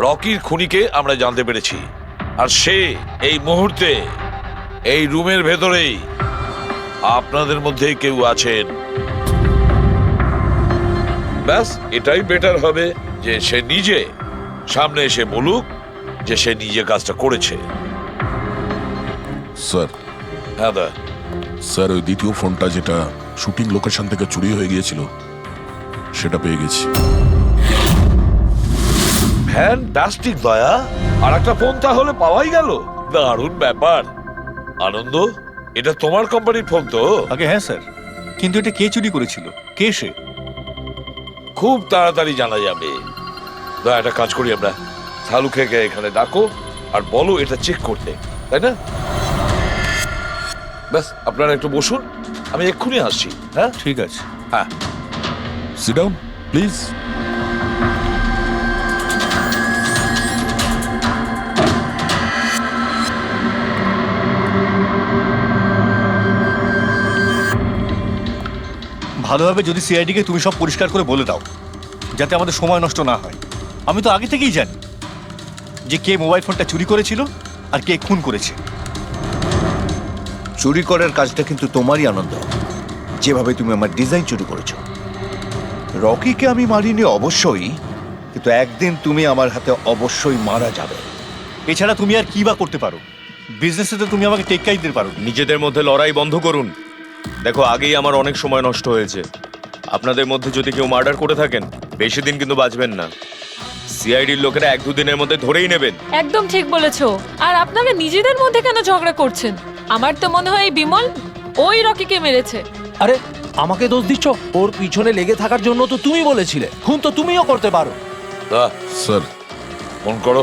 রকির খুনিকে আমরা জানতে পেরেছি, আর সে এই মুহূর্তে এই রুমের ভেতরেই আপনাদের মধ্যে কেউ আছেন। ব্যাস, এটাই বেটার হবে যে সে নিজে সামনে এসে বলুক যে সে নিজে কাজটা করেছে।
স্যার,
হ্যাঁ দা।
স্যার, ওই দ্বিতীয় ফোনটা যেটা শুটিং লোকেশন থেকে চুরি হয়ে গিয়েছিল সেটা পেয়ে গেছি।
ফ্যান্টাস্টিক দয়া, আর একটা ফোন তাহলে পাওয়াই গেল। দারুণ ব্যাপার। আনন্দ, এটা তোমার কোম্পানির ফোন তো?
আগে হ্যাঁ স্যার, কিন্তু এটা কে চুরি করেছিল? কে সে?
খুব তাড়াতাড়ি জানা যাবে। দয়া, একটা কাজ করি আমরা, শালুকে এখানে ডাকো আর বলো এটা চেক করতে, তাই না? ব্যাস, আপনারা একটু বসুন, আমি এক্ষুনি আসছি। হ্যাঁ,
ঠিক আছে।
হ্যাঁ,
সিট ডাউন প্লিজ।
ভালোভাবে যদি সিআইডিকে তুমি সব পরিষ্কার করে বলে দাও, যাতে আমাদের সময় নষ্ট না হয়। আমি তো আগে থেকেই জানি যে কে মোবাইল ফোনটা চুরি করেছিল আর কে খুন করেছে।
চুরি করার কাজটা কিন্তু তোমারই, আনন্দ, যেভাবে তুমি আমার ডিজাইন চুরি করেছো। রকিকে আমি মারিনি অবশ্যই, কিন্তু একদিন তুমি আমার হাতে অবশ্যই মারা যাবে।
এছাড়া তুমি আর কি বা করতে পারো? বিজনেসে তো তুমি আমাকে টেক্কাই দিতে পারো।
নিজেদের মধ্যে লড়াই বন্ধ করুন। দেখো, আগেই আমার অনেক সময় নষ্ট হয়েছে। আপনাদের মধ্যে যদি কেউ মার্ডার করে থাকেন, বেশি দিন কিন্তু বাঁচবেন না। সিআইডির লোকেরা 1-2 দিনের মধ্যে ধরেই নেবেন।
একদম ঠিক বলেছো। আর আপনারা নিজেদের মধ্যে কেন ঝগড়া করছেন? আমার তো মনে হয় এই বিমল ওই রকিকে মেরেছে।
আরে আমাকে দোষ দিচ্ছ? ওর পিছনে লেগে থাকার জন্য তো তুমি বলেছিলে। খুন তো তুমিও করতে পারো।
স্যার,
ফোন করো।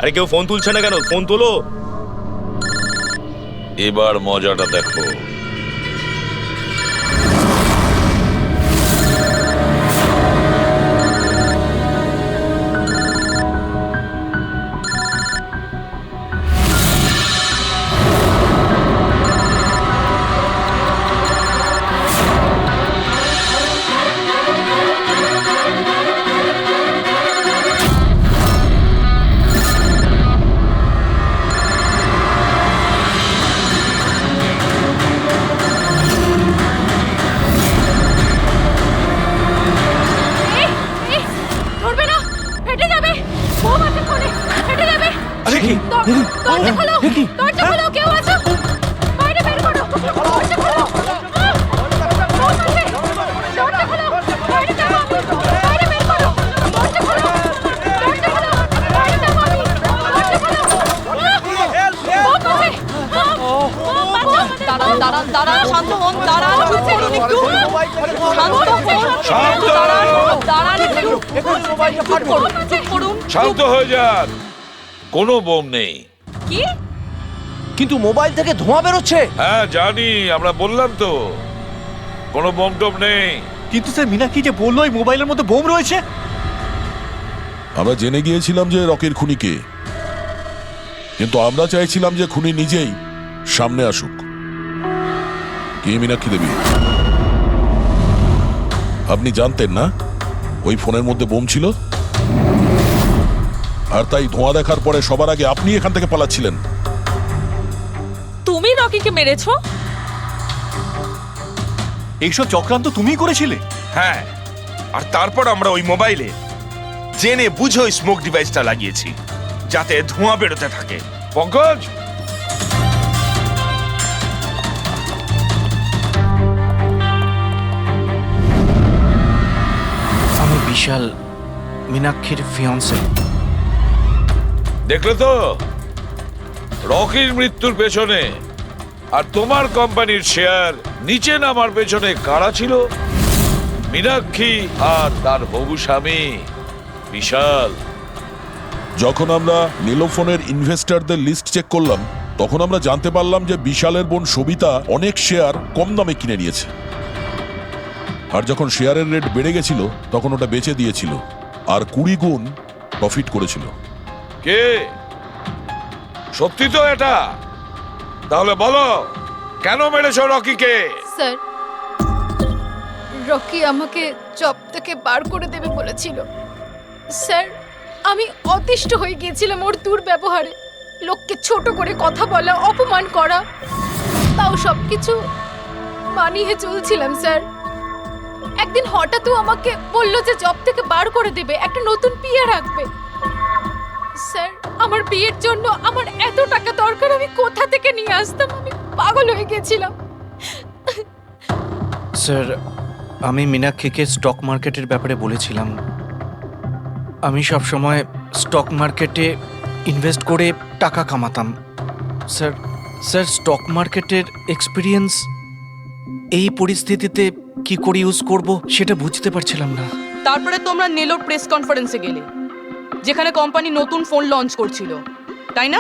আরে কেউ ফোন তুলছে না কেন? ফোন তোলো।
এবার মজাটা দেখো।
ধরবে না, ফেটে যাবে। বোম আছে ফোনে, ফেটে যাবে।
আরে কি
দরজা খোলো, দরজা খোলো, কেউ আছো? বাইরে বের করো, দরজা খোলো। বোম আছে, দরজা খোলো, বাইরে যাবো আমি। বাইরে বের করো, দরজা খোলো, দরজা খোলো, বাইরে যাবো আমি। দরজা খোলো। বোম আছে।
দাঁড়ান দাঁড়ান দাঁড়ান, শান্ত হন, দাঁড়ান, চুপ করুন একটু। শান্ত হন, দাঁড়ান, দাঁড়ান একটু। চুপ করুন, চুপ করুন।
শান্ত হয়ে যান, কোনো বোম নেই।
কি?
কিন্তু মোবাইল থেকে ধোঁয়া বেরোচ্ছে।
হ্যাঁ জানি, আমরা বললাম তো কোনো বোম টোম নেই।
কিন্তু স্যার মীনাক্ষী যে বললো এই মোবাইলের মধ্যে বোম রয়েছে।
আমরা জেনে গিয়েছিলাম যে রকির খুনি কে, কিন্তু আমরা চাইছিলাম যে খুনি নিজেই সামনে আসুক। কে মীনাক্ষী দেবী? আপনি জানতেন না ওই ফোনের মধ্যে বোম ছিল, আর তাই ধোঁয়া দেখার পরে সবার আগে আপনি এখান থেকে পালাচ্ছিলেন।
তুমি রকিকে মেরেছো?
এইসব চক্রান্ত তুমিই করেছিলে?
হ্যাঁ, আর তারপর আমরা ওই মোবাইলে জেনে বুঝে ওই স্মোক ডিভাইসটা লাগিয়েছি যাতে ধোঁয়া বেরোতে থাকে।
পঙ্কজ,
আমি বিশাল, মীনাক্ষীর ফিয়ন্সে।
দেখলে তো রকির মৃত্যুর পেছনে আর তোমার কোম্পানির শেয়ার নিচে নামার পেছনে কারা ছিল? মীনাক্ষী আর তার হবু স্বামী বিশাল।
যখন আমরা নীলোফোনের ইনভেস্টরদের লিস্ট চেক করলাম, তখন আমরা জানতে পারলাম যে বিশালের বোন সবিতা অনেক শেয়ার কম দামে কিনে নিয়েছে, আর যখন শেয়ারের রেট বেড়ে গেছিল তখন ওটা বেচে দিয়েছিল আর 20 গুণ প্রফিট করেছিল।
কে? সত্যি তো এটা? তাহলে বলো কেন মেরেছো রকিকে?
স্যার, রকি আমাকে জব থেকে বার করে দেবে বলেছিল। স্যার, আমি অতিষ্ঠ হয়ে গিয়েছিলাম ওর দুর্ব্যবহারে। লোককে ছোট করে কথা বলা, অপমান করা, তাও সবকিছু মানিয়ে চলছিলাম স্যার। একদিন হঠাৎ আমাকে বললো যে জব থেকে বার করে দেবে, একটা নতুন বিয়ে রাখবে। স্যার, আমার বিয়ের জন্য আমার এত টাকা দরকার, আমি কোথা থেকে নিয়ে আসতাম? আমি পাগল হয়ে গেছিলাম।
স্যার, আমি মীনাক্ষীকে স্টক মার্কেটের ব্যাপারে বলেছিলাম। আমি সব সময় স্টক মার্কেটে ইনভেস্ট করে টাকা কামাতাম। স্যার স্যার স্টক মার্কেটের এক্সপিরিয়েন্স এই পরিস্থিতিতে কি করে ইউজ করব সেটা বুঝতে পারছিলাম না।
তারপরে তোমরা নেলোর প্রেস কনফারেন্সে গেলে, যেখানে কোম্পানি নতুন ফোন লঞ্চ করছিল, তাই না?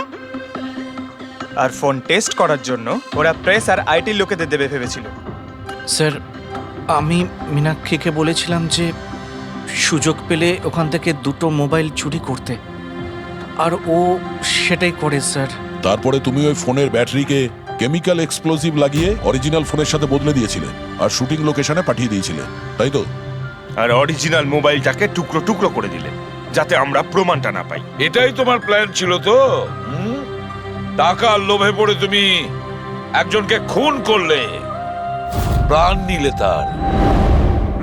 আর ফোন টেস্ট করার জন্য ওরা প্রেস আর আইটি লোকেদের দেবে ভেবেছিল।
স্যার, আমি মীনাক্ষীকে বলেছিলাম যে সুযোগ পেলে ওখান থেকে 2টো মোবাইল চুরি করতে, আর ও সেটাই করে স্যার।
তারপরে তুমি ওই ফোনের ব্যাটারিকে কেমিক্যাল এক্সপ্লোসিভ লাগিয়ে অরিজিনাল ফোনের সাথে বদলে দিয়েছিলে আর শুটিং লোকেশনে পাঠিয়ে দিয়েছিলে, তাই তো?
আর অরিজিনাল মোবাইলটাকে টুকরো টুকরো করে দিলে যাতে আমরা প্রমাণটা না পাই।
এটাই তোমার প্ল্যান ছিল তো? টাকার লোভে পড়ে তুমি একজনকে খুন করলে, প্রাণ নিলে তার।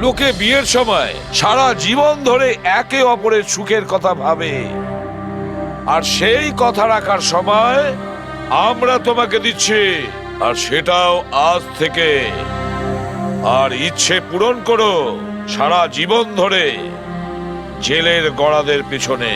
লোকে বিয়ের সময় সারা জীবন ধরে একে অপরের সুখের কথা ভাবে, আর সেই কথা রাখার সময় আমরা তোমাকে দিচ্ছি, আর সেটাও আজ থেকে। আর ইচ্ছে পূরণ করো সারা জীবন ধরে জেলের গড়াদের পিছনে।